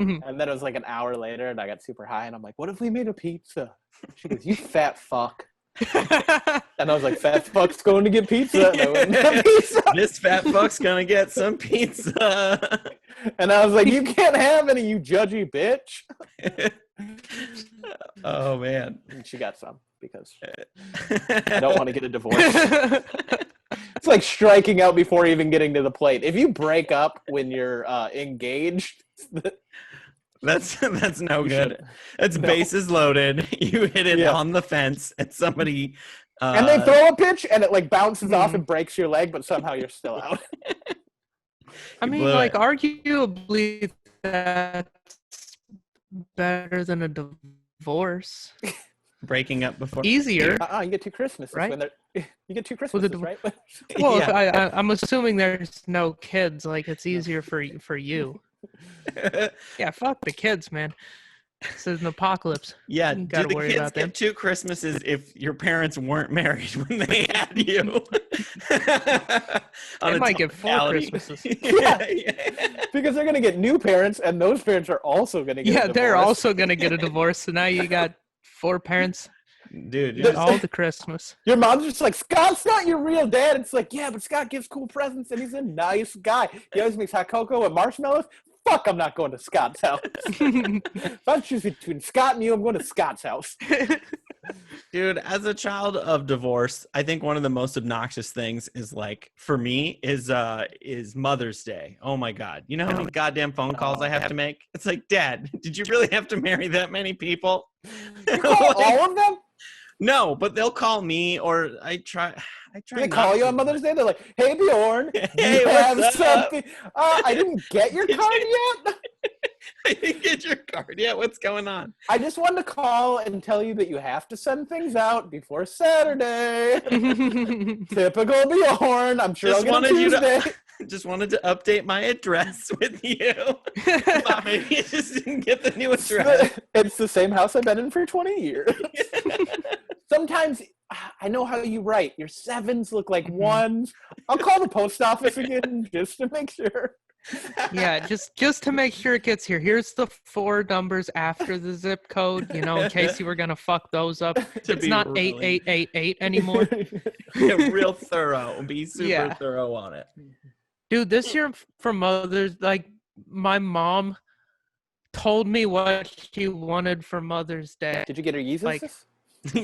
Mhm. And then it was like an hour later, and I got super high, and I'm like, what if we made a pizza? She goes, you fat fuck. And I was like, fat fuck's going to get pizza. And I went and got pizza. This fat fuck's gonna get some pizza. And I was like, you can't have any, you judgy bitch. Oh man. And she got some because I don't want to get a divorce. It's like striking out before even getting to the plate. If you break up when you're engaged, That's no You good. shouldn't. That's No. bases loaded. You hit it Yeah. on the fence, and somebody. and they throw a pitch and it like bounces off Mhm. and breaks your leg, but somehow you're still out. I You mean, blew like, it. arguably that's better than a divorce. breaking up before. Easier. You get two Christmases Right? when they're you get two Christmases, right? Well, Yeah. I'm assuming there's no kids. Like, it's easier for you. Yeah, fuck the kids, man. This is an apocalypse. Yeah, You do gotta the worry kids about them. get two Christmases if your parents weren't married when they had you? They might get 4 technicality. Christmases. Yeah. Because they're gonna get new parents, and those parents are also gonna get. Yeah, a they're divorce. also gonna get a divorce. So now you got 4 parents. Dude, You you're got all the Christmas. Your mom's just like, Scott's not your real dad. It's like, yeah, but Scott gives cool presents and he's a nice guy. He always makes hot cocoa and marshmallows. Fuck, I'm not going to Scott's house. If I'm choosing between Scott and you, I'm going to Scott's house. Dude, as a child of divorce, I think one of the most obnoxious things is like for me is Mother's Day. Oh my God. You know how many goddamn phone calls I have to make? It's like, Dad, did you really have to marry that many people? You call all of them? No, but they'll call me or I try Do they not call you to, on Mother's Day? They're like, hey, Bjorn, do Hey, you have what's up? something? I didn't get your card yet. I didn't get your card yet. What's going on? I just wanted to call and tell you that you have to send things out before Saturday. Typical Bjorn. I'm sure Just I'll get wanted a you to- Tuesday. Just wanted to update my address with you. Thought maybe you just didn't get the new address. It's the same house I've been in for 20 years. Sometimes I know how you write. Your 7s look like 1s. I'll call the post office again just to make sure. Yeah, just to make sure it gets here. Here's the 4 numbers after the zip code, in case you were gonna fuck those up. To It's be not really- 8888 anymore. Yeah, real thorough. Be super Yeah. thorough on it. Dude, this year for Mother's, like, my mom told me what she wanted for Mother's Day. Did you get her Yeezus? Like-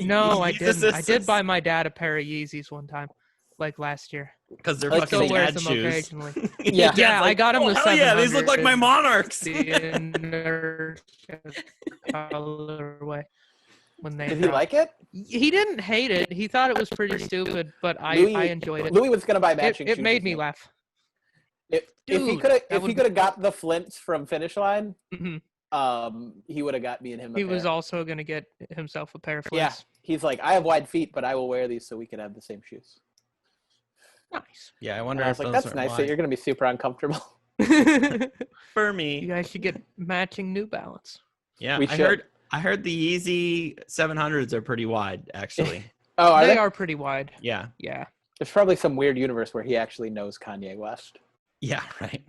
No, I Jesus, didn't. I did buy my dad a pair of Yeezys one time, like last year. because they're Like, fucking Still wears dad them shoes. occasionally. Yeah. Dad's Yeah, I like, got him oh, the hell yeah, these look like 700 my monarchs. The inertia colorway when they Did he dropped. like it? He didn't hate it. He thought it was pretty stupid, but I Louis- enjoyed it. Louis was going to buy matching It shoes made with me him. laugh. If he Dude, could have, that if he would- could have got the Flints from Finish Line, Mhm. he would have got me and him. A He was pair. also going to get himself a pair of Yeah, flints. he's like, I have wide feet, but I will wear these so we can have the same shoes. Nice. Yeah, I And wonder I if was like, those that's are nice wide. that you're going to be super uncomfortable. You For me. guys should get matching New Balance. Yeah, We should. I heard the Yeezy 700s are pretty wide, actually. Oh, are They they? are pretty wide. Yeah. Yeah. There's probably some weird universe where he actually knows Kanye West. Yeah, right.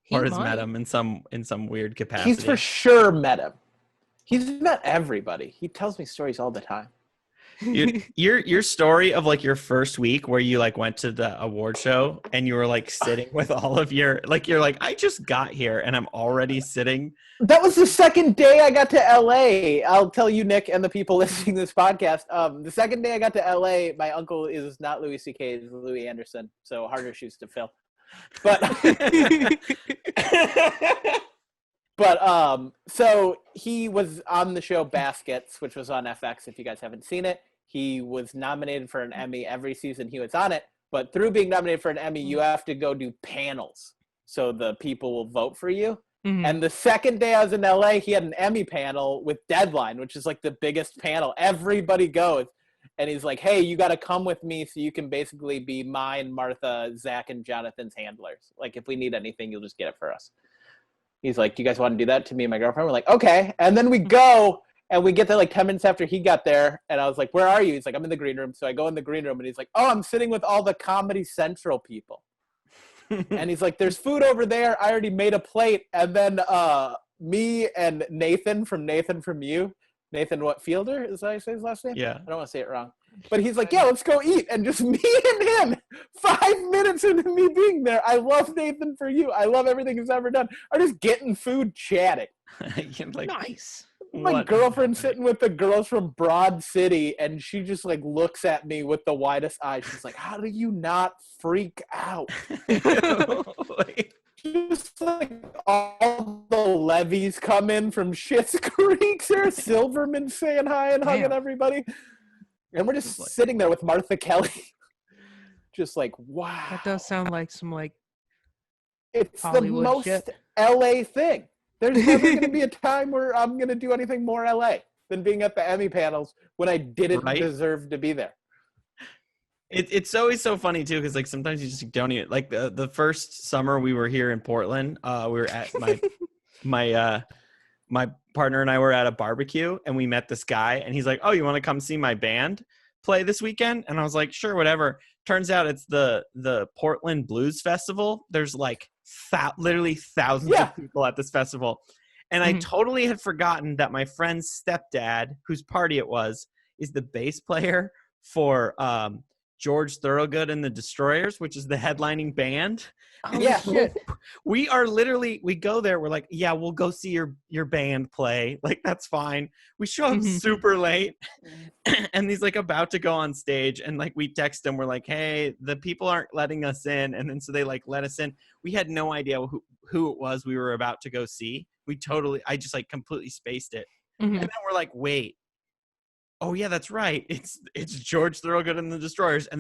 He Or has might. met him in some weird capacity. He's for sure met him. He's met everybody. He tells me stories all the time. Dude, your story of like your first week where you like went to the award show and you were like sitting with all of your like you're like I just got here and I'm already sitting. That was the second day I got to LA. I'll tell you, Nick, and the people listening to this podcast. The second day I got to LA, my uncle is not Louis C.K., it's Louis Anderson. So harder shoes to fill. But so he was on the show Baskets, which was on FX. If you guys haven't seen it, he was nominated for an Emmy every season he was on it. But through being nominated for an Emmy, you have to go do panels. so the people will vote for you. Mhm. And the second day I was in LA, he had an Emmy panel with Deadline, which is like the biggest panel. Everybody goes. And he's like, hey, you got to come with me so you can basically be mine, Martha, Zach, and Jonathan's handlers. Like, if we need anything, you'll just get it for us. He's like, you guys want to do that to me and my girlfriend? We're like, okay. And then we go, and we get there like 10 minutes after he got there. And I was like, where are you? He's like, I'm in the green room. So I go in the green room, and he's like, oh, I'm sitting with all the Comedy Central people. And he's like, there's food over there. I already made a plate. And then me and Nathan from You, Nathan Fielder, is that how you say his last name? Yeah. I don't want to say it wrong. But he's like, yeah, let's go eat. And just me and him, 5 minutes into me being there, I love Nathan For You. I love everything he's ever done. Are just getting food, chatting. Like, Nice. My what- girlfriend sitting with the girls from Broad City, and she just like looks at me with the widest eyes. She's like, how do you not freak out? Like, Just like all the levies come in from Schitt's Creek. Sarah Silverman saying hi and hugging Damn. everybody. And we're just Just like- sitting there with Martha Kelly. Just like, wow. That does sound like some like It's Hollywood the most shit. LA thing. There's never going to be a time where I'm going to do anything more LA than being at the Emmy panels when I didn't Right? deserve to be there. it's always so funny too, because like sometimes you just don't even like the first summer we were here in Portland. We were at my partner and I were at a barbecue, and we met this guy, and he's like, "Oh, you want to come see my band play this weekend?" And I was like, "Sure, whatever." Turns out it's the Portland Blues Festival. There's like literally thousands Yeah. of people at this festival, and I Mhm. totally had forgotten that my friend's stepdad, whose party it was, is the bass player for George Thorogood and the Destroyers, which is the headlining band. oh, Yeah. shit. We go there, we're like, yeah, we'll go see your band play, like that's fine. We show up Mhm. super late and he's like about to go on stage, and like we text him, we're like, hey, the people aren't letting us in, and then so they like let us in. We had no idea who it was we were about to go see. I just like completely spaced it. Mhm. And then we're like, wait, oh yeah, that's right. It's George Thorogood and the Destroyers, and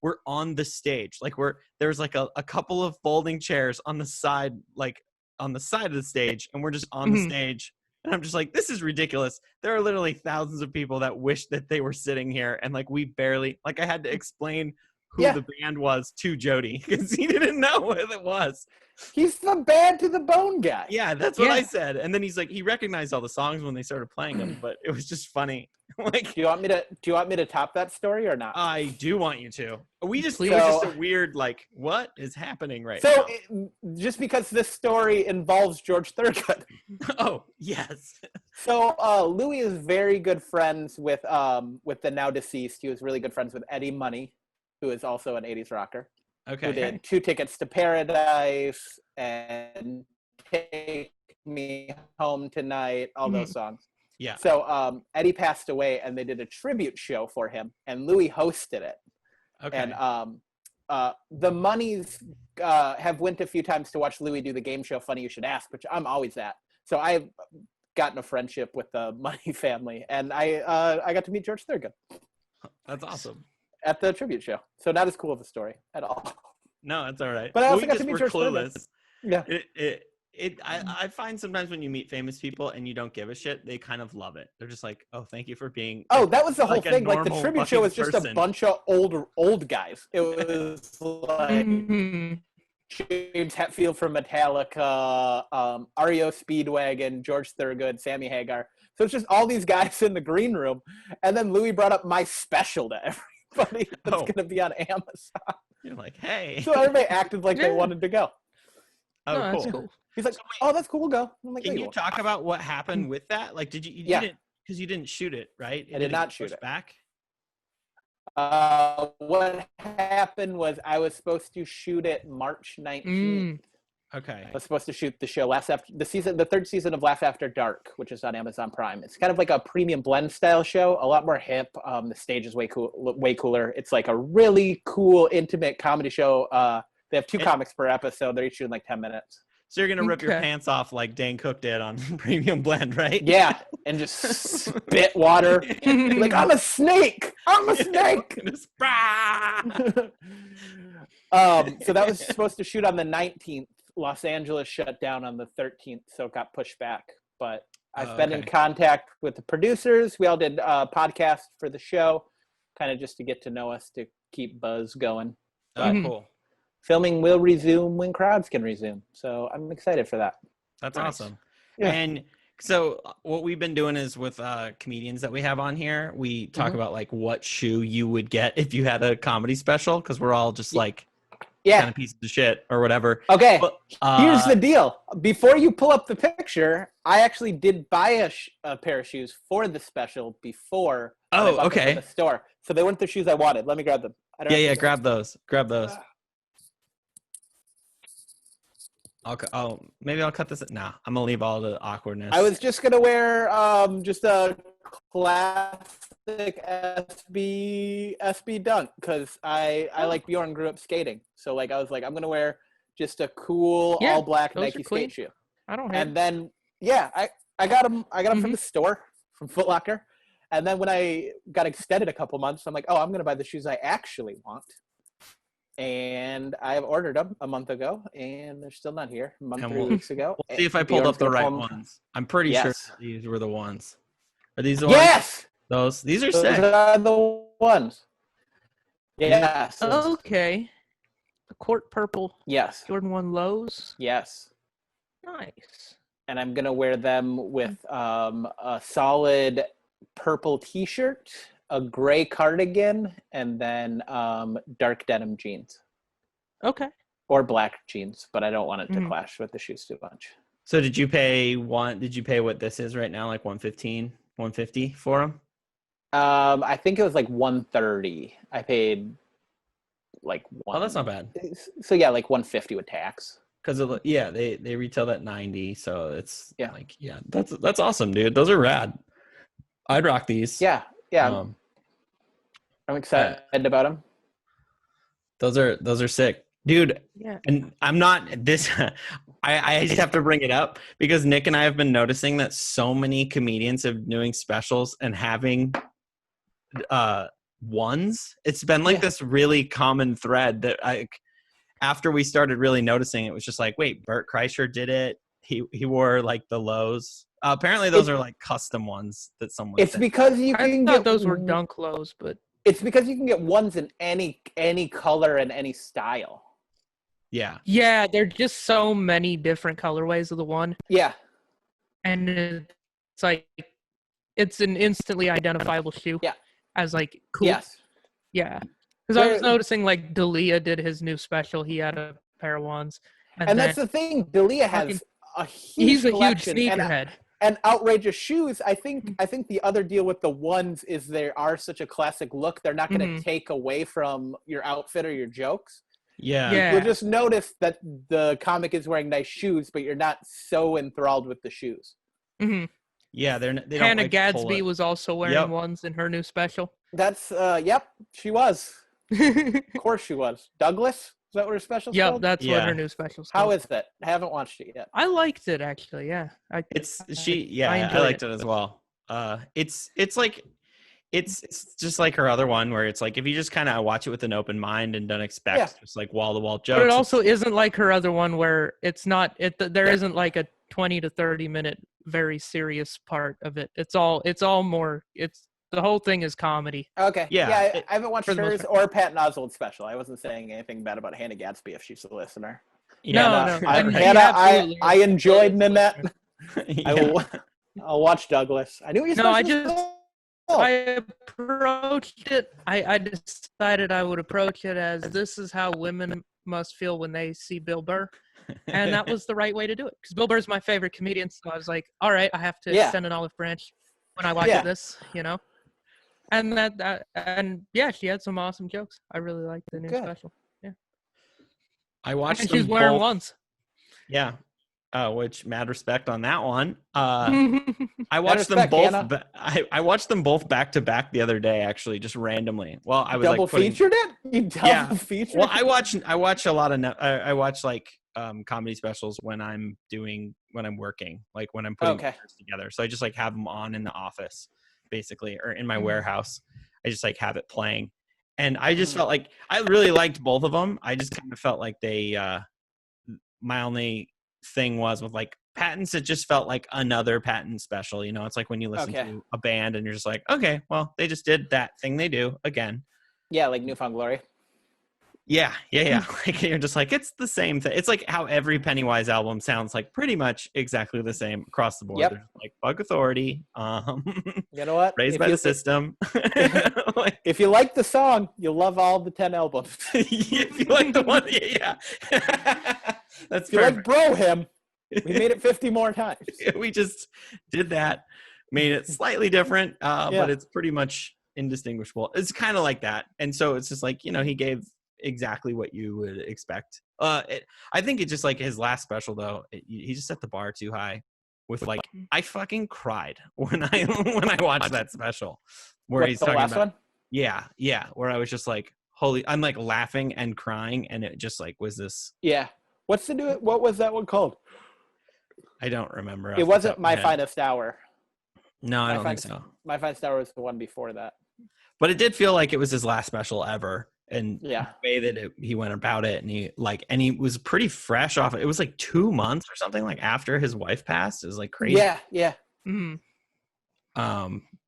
we're on the stage. Like there's like a couple of folding chairs on the side, like on the side of the stage, and we're just on the Mhm. stage. And I'm just like, this is ridiculous. There are literally thousands of people that wish that they were sitting here, and like we barely, like I had to explain who Yeah. the band was to Jody because he didn't know what it was. He's the bad to the bone guy. Yeah, that's what I Yeah. said. And then he's like, he recognized all the songs when they started playing them, but it was just funny. Like, Do you want me to top that story or not? I do want you to. It was just So- a weird, like, what is happening right So now? just because this story involves George Thorogood. Oh, yes. So Louis is very good friends with the now deceased. He was really good friends with Eddie Money, who is also an 80s rocker, who Okay. did 2 Tickets to Paradise and Take Me Home Tonight, all those songs. Yeah. So Eddie passed away, and they did a tribute show for him, and Louis hosted it. Okay. And the Moneys have went a few times to watch Louis do the game show Funny You Should Ask, which I'm always at. So I've gotten a friendship with the Money family, and I got to meet George Thorogood That's awesome. at the tribute show. So not as cool of a story at all. No, that's all right. But I also We got to just meet were George Thorogood. clueless. Yeah. I find sometimes when you meet famous people and you don't give a shit, they kind of love it. They're just like, oh, thank you for being. Oh, that was the whole Like a thing. Like the normal tribute show fucking was just a person. bunch of old guys. It was like Mhm. James Hetfield from Metallica, REO Speedwagon, George Thorogood, Sammy Hagar. So it's just all these guys in the green room. And then Louis brought up my special to everybody that's Oh. going to be on Amazon. You're like, hey. So everybody acted like they Yeah. wanted to go. Oh, No, that's cool. cool. He's like, oh, that's cool, we'll go. I'm like, Can "Yeah, you will." talk about what happened with that? Like, did you Yeah. didn't, because you didn't shoot it, right? I did not shoot push it. back. What happened was I was supposed to shoot it March 19th. Okay. I was supposed to shoot the show the third season of Laugh After Dark, which is on Amazon Prime. It's kind of like a premium blend style show, a lot more hip. The stage is way cooler. It's like a really cool, intimate comedy show. They have 2 comics per episode. They're each shooting like 10 minutes. So you're gonna rip your Okay. pants off like Dane Cook did on Premium Blend, right? Yeah, and just spit water. Like, I'm a snake. I'm a snake. Just, "Brah!" So that was supposed to shoot on the 19th. Los Angeles shut down on the 13th, so it got pushed back. But I've Oh, been in okay. contact with the producers. We all did a podcast for the show, kind of just to get to know us, to keep buzz going. Oh, But cool. filming will resume when crowds can resume. So I'm excited for that. That's Nice. awesome. Yeah. And so what we've been doing is with comedians that we have on here, we talk Mhm. about like what shoe you would get if you had a comedy special, because we're all just like kind Yeah. of pieces of shit or whatever. Okay. But, Here's the deal. Before you pull up the picture, I actually did buy a pair of shoes for the special before. when I Oh, bought them okay. from the store. So they weren't the shoes I wanted. Let me grab them. I don't Yeah, have yeah. to- Grab those. Grab those. Maybe I'll cut this. Nah, I'm gonna leave all the awkwardness. I was just gonna wear just a classic SB dunk because I like Bjorn grew up skating. So like I was like I'm gonna wear just a cool Yeah, all black those are Nike clean. skate shoe. I don't have. And then yeah, I got them Mm-hmm. from the store from Foot Locker. And then when I got extended a couple months, I'm like, oh, I'm gonna buy the shoes I actually want. And I have ordered them a month ago, and they're still not here. A month, And 3 we'll- weeks ago. We'll see if I And pulled Bjorn's up the gonna right pull 'em- ones. I'm pretty sure Yes. these were the ones. Are these the ones? Yes, Those. These are those sick. are the ones. Yes. Okay. The court purple Yes. Jordan 1 lows. Yes. Nice. And I'm gonna wear them with a solid purple T-shirt, a gray cardigan, and then dark denim jeans Okay. or black jeans. But I don't want it to Mhm. clash with the shoes too much. So did you pay what this is right now, like 115, 150 for them? I think it was like 130. I paid like one. Oh, that's not bad. So yeah, like 150 with tax. Because yeah, they retail at 90, so it's Yeah. like that's awesome, dude. Those are rad. I'd rock these. Yeah, yeah. Um, I'm excited about them. those are sick, dude. Yeah. And I'm not this. I just have to bring it up because Nick and I have been noticing that so many comedians have been doing specials and having ones. It's been like Yeah. this really common thread that after we started really noticing, it was just like, wait, Bert Kreischer did it. He wore like the lows. Apparently, those are like custom ones that someone. It's sent. because you I can thought get those were dunk lows, but It's because you can get ones in any color and any style. Yeah. yeah, there are just so many different colorways of the one, Yeah, and it's like it's an instantly identifiable shoe. Yeah. As like cool. yes. Yeah. Because I was Where- noticing like Dalia did his new special. He had a pair of ones, And then that's the thing. Dalia has fucking- a huge he's a huge collection sneakerhead. and outrageous shoes. I think the other deal with the ones is they are such a classic look. They're not going to Mhm. take away from your outfit or your jokes. Yeah. Yeah. You'll just notice that the comic is wearing nice shoes, but you're not so enthralled with the shoes. hmm Yeah. They don't Hannah like, pull Gadsby it. was also wearing Yep. ones in her new special. That's yep, she was. Of course she was. Douglas? Is that what her special's Yep, called? that's what Yeah. her new special's How called. is it? I haven't watched it yet. I liked it actually. Yeah, I I enjoyed liked it as well. It's like it's just like her other one where it's like if you just kind of watch it with an open mind and don't expect Yeah. just like wall to wall jokes. But it also isn't like her other one where it's not. There isn't like a 20 to 30 minute very serious part of it. It's all more. It's the whole thing is comedy. Okay. Yeah, I haven't watched for the most hers or Pat Oswald's special. I wasn't saying anything bad about Hannah Gadsby if she's a listener. No, Hannah, no, I, and she Hannah, absolutely I is. enjoyed Nanette. Yeah. I'll watch Douglas. I knew you. No, I approached it. I decided I would approach it as this is how women must feel when they see Bill Burr, and that was the right way to do it because Bill Burr's my favorite comedian. So I was like, all right, I have to Yeah. extend an olive branch when I watch Yeah. this, you know. And and yeah, she had some awesome jokes. I really liked the new Good. special. I watched And them she's wearing both. ones. Yeah. Which mad respect on that one. Oh, I watched them respect, both. Hannah. I watched them both back to back the other day, actually, just randomly. Well, I was double like putting, featured it. You double Yeah. featured. Well, I watch a lot of I watch like comedy specials when I'm working, like when I'm putting Okay. pictures together. So I just like have them on in the office, basically, or in my Mhm. warehouse. I just like have it playing, and I just felt like I really liked both of them. I just kind of felt like they my only thing was with like Patents, it just felt like another Patent special. You know, it's like when you listen Okay. to a band and you're just like, okay, well, they just did that thing they do again. Yeah, like Newfound Glory. Yeah. Like you're just like, it's the same thing. It's like how every Pennywise album sounds like pretty much exactly the same across the board. Yep. They're just like Bug Authority, You know what? Raised by the System. Like, If you like the song, you'll love all the 10 albums. if you like the one, yeah. That's If you like perfect. Bro Him, we made it 50 more times. We just did that, made it slightly different, but it's pretty much indistinguishable. It's kind of like that. And so it's just like, you know, he gave exactly what you would expect. I think it's just like his last special though, he just set the bar too high with like, I fucking cried when I watched that special where What, he's the talking last about one? yeah, where I was just like, holy, I'm like laughing and crying, and it just like was this. Yeah. What was that one called? I don't remember. off It the wasn't top of My head. Finest Hour. No, I My don't think Finest- so. My Finest Hour was the one before that. But it did feel like it was his last special ever, and Yeah. the way that he went about it, and he was pretty fresh off. It was like 2 months or something like after his wife passed. It was like crazy. Yeah. Mhm.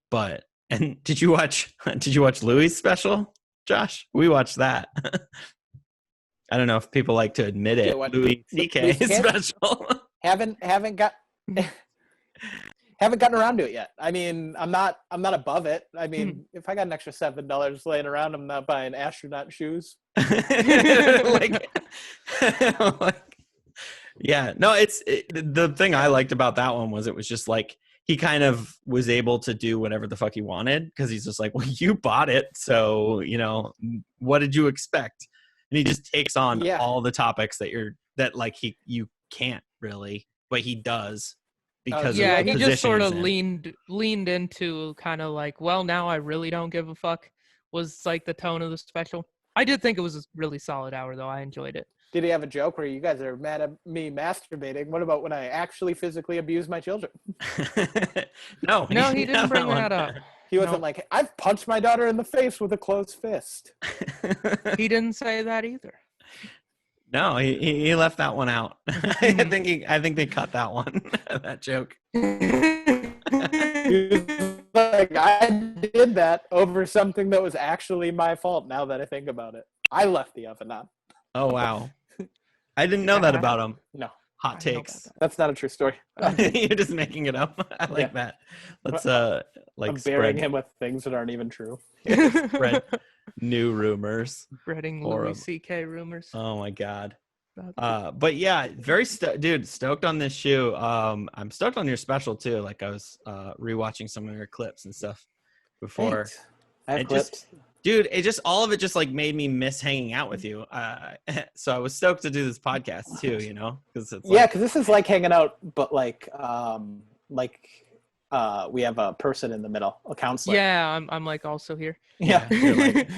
But and did you watch Louis' special, Josh? We watched that. I don't know if people like to admit it. Yeah, what- Louis C.K. Louis C.K.? special. Haven't gotten around to it yet. I mean, I'm not above it. I mean, if I got an extra $7 laying around, I'm not buying astronaut shoes. like, yeah, no, the thing I liked about that one was it was just like he kind of was able to do whatever the fuck he wanted because he's just like, well, you bought it, so you know, what did you expect? And he just takes on all the topics that like you can't really, but he does because yeah, of the he position just sort he's of in. leaned into kind of like, well, now I really don't give a fuck. Was like the tone of the special. I did think it was a really solid hour though. I enjoyed it. Did he have a joke where you guys are mad at me masturbating? What about when I actually physically abuse my children? No, he didn't have bring one. that up. He wasn't like, I've punched my daughter in the face with a closed fist. He didn't say that either. No, he left that one out. I think they cut that one, that joke. He was like, I did that over something that was actually my fault now that I think about it. I left the oven on. Oh wow, I didn't know that about him. No, Hot I know takes. that's not a true story. You're just making it up. I like that. Let's like I'm burying spread him with things that aren't even true. spread new rumors. Spreading Horrible. Louis C.K. rumors. Oh my god. about But yeah, very stoked on this shoe. I'm stoked on your special too. Like I was rewatching some of your clips and stuff before. Thanks. I have It clips. just, dude, all of it just like made me miss hanging out with you. So I was stoked to do this podcast too, you know, because it's Yeah, like, because this is like hanging out, but like we have a person in the middle, a counselor. Yeah, I'm like also here. Yeah. you're like,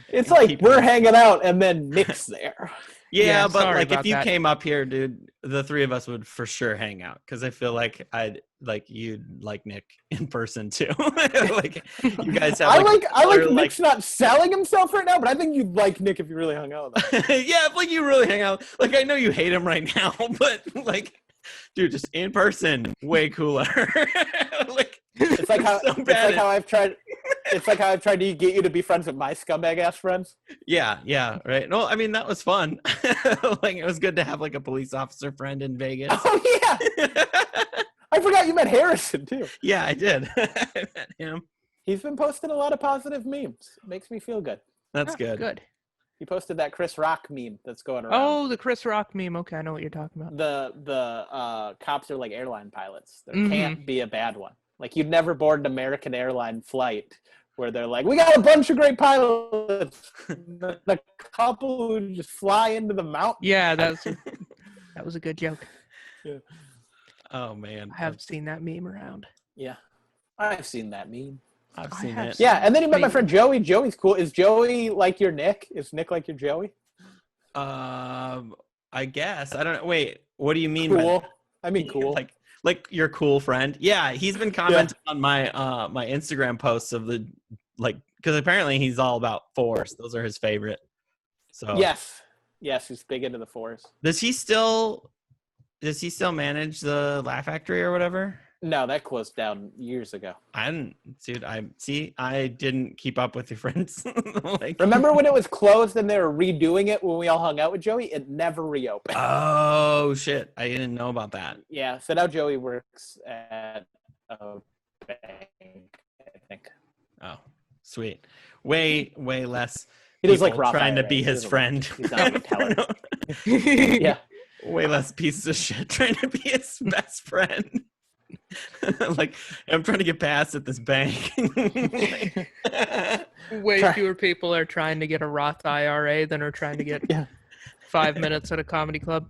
It's like keep- we're hanging out and then Nick's there. yeah, Yeah, but sorry like if about you that. came up here, dude, the three of us would for sure hang out because I feel like you'd like Nick in person too. Like you guys have. I like similar, Nick's not selling himself right now, but I think you'd like Nick if you really hung out with him. yeah, if, like you really hang out. Like I know you hate him right now, but like, dude, just in person, way cooler. Like It's like how so bad. It's like how I've tried to get you to be friends with my scumbag ass friends. Yeah, right. No, I mean that was fun. Like it was good to have like a police officer friend in Vegas. Oh yeah, I forgot you met Harrison too. Yeah, I did. I met him. He's been posting a lot of positive memes. Makes me feel good. That's Ah, good. Good. He posted that Chris Rock meme that's going around. Oh, the Chris Rock meme. Okay, I know what you're talking about. The cops are like airline pilots. There Mhm. can't be a bad one. Like you'd never board an American airline flight where they're like, we got a bunch of great pilots. The couple who just fly into the mountain. Yeah, that was a good joke. Oh man, I have seen that meme around. Yeah, I've seen that meme. I've I seen have it. seen- Yeah, and then you met my Meme. friend Joey. Joey's cool. Is Joey like your Nick? Is Nick like your Joey? I guess I don't know. Wait, what do you mean? by Cool. that? I mean, cool. Like your cool friend. Yeah, he's been commenting on my my Instagram posts of the like because apparently he's all about fours. Those are his favorite. So Yes. Yes, he's big into the Force. Does he still manage the Laugh Factory or whatever? No, that closed down years ago. I didn't, dude. I didn't keep up with your friends. Like, Remember when it was closed and they were redoing it when we all hung out with Joey? It never reopened. oh shit, I didn't know about that. Yeah, so now Joey works at a bank, I think. Oh, sweet. Way less. He does like people Roth trying to IRAs. be He his doesn't- friend. He's not a teller. yeah. Yeah. Way less pieces of shit trying to be his best friend. Like, I'm trying to get past at this bank. Way Try- fewer people are trying to get a Roth IRA than are trying to get Yeah. 5 minutes at a comedy club.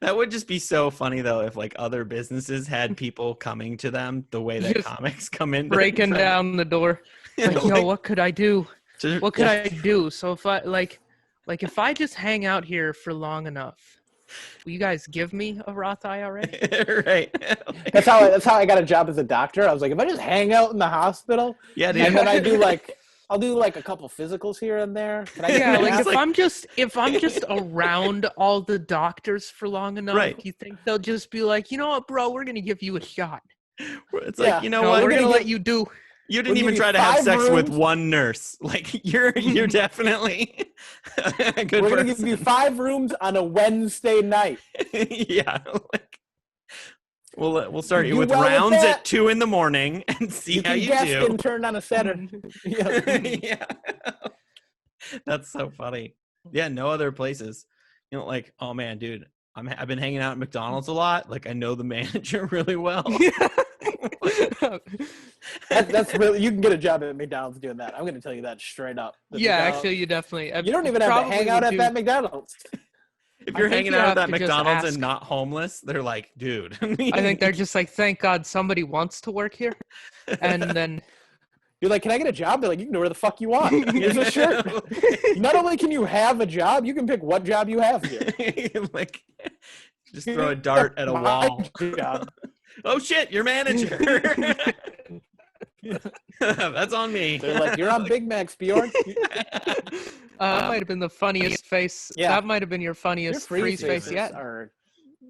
That would just be so funny though if like other businesses had people coming to them the way that Just comics come in, Breaking down the door. Like, yo, what could I do? What could I do? So if I like if I just hang out here for long enough, will you guys give me a Roth IRA? Right? That's how I got a job as a doctor. I was like, if I just hang out in the hospital Yeah, dude. and then I'll do like a couple physicals here and there. Can I get Yeah, that? like It's if I'm just around all the doctors for long enough, Right. you think they'll just be like, you know what, bro, we're gonna give you a shot. It's Yeah. like, you know No, what? we're gonna gonna let you do. You we'll didn't give even you try to have 5 sex with rooms. one nurse. Like you're definitely a good We're person. gonna give you 5 rooms on a Wednesday night. Yeah. Like, we'll start You you do with well with rounds that. at 2 a.m. and see You how can you guest do. intern on a Saturday. Yeah. Yeah. That's so funny. Yeah, no other places. You know, like, oh man, dude, I've been hanging out at McDonald's a lot. Like, I know the manager really well. That's really, you can get a job at McDonald's doing that. I'm gonna tell you that straight up. The Yeah, McDonald's- actually, you definitely. you don't even have to hang out at that McDonald's. If I you're think hanging you out at have that to just McDonald's ask. and not homeless, they're like, dude. I think they're just like, thank God somebody wants to work here, and then You're like, can I get a job? They're like, you can do whatever the fuck you want. Here's a shirt. Not only can you have a job, you can pick what job you have here. Like, just throw a dart at a My wall. job. Oh shit, your manager. That's on me. They're like, you're on Big Macs, Bjorn. that might have been the funniest face. Yeah. That might have been your Your funniest freeze face faces yet. are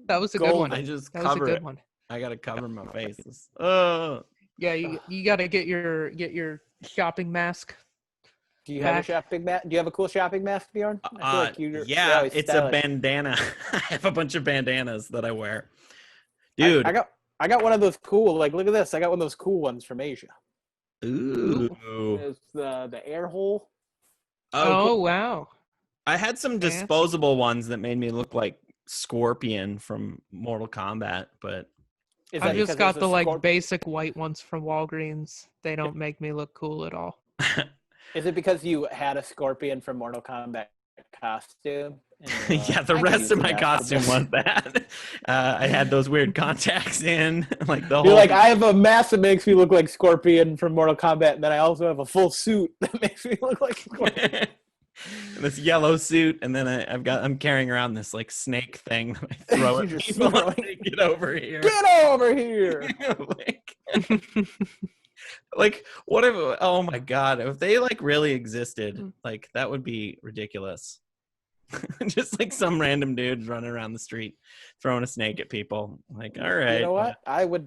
That was a good gold. one. I just That was a cover good it. one. I gotta cover my face. Oh, Yeah, you got to get your shopping mask. Do you have a Back. shopping mask? Do you have a cool shopping mask, Bjorn? I feel like you're yeah, always it's stylish. a bandana. I have a bunch of bandanas that I wear. Dude. I got one of those cool. Like, look at this. I got one of those cool ones from Asia. Ooh. It's the air hole. Oh, cool. wow. I had some Fancy. disposable ones that made me look like Scorpion from Mortal Kombat, but Is I that just because got there's the a like scorp- basic white ones from Walgreens. They don't make me look cool at all. Is it because you had a scorpion from Mortal Kombat costume? And, yeah, the I could rest use of my that. costume was that. I had those weird contacts in, like the You're whole. like, I have a mask that makes me look like Scorpion from Mortal Kombat, and then I also have a full suit that makes me look like Scorpion. this yellow suit, and then I'm carrying around this like snake thing that I throw at You're just people. throwing- Like, get over here. Get over here! like what if? Oh my god! If they like really existed, like that would be ridiculous. Just like some random dude running around the street throwing a snake at people. Like, all right, You know what? I would,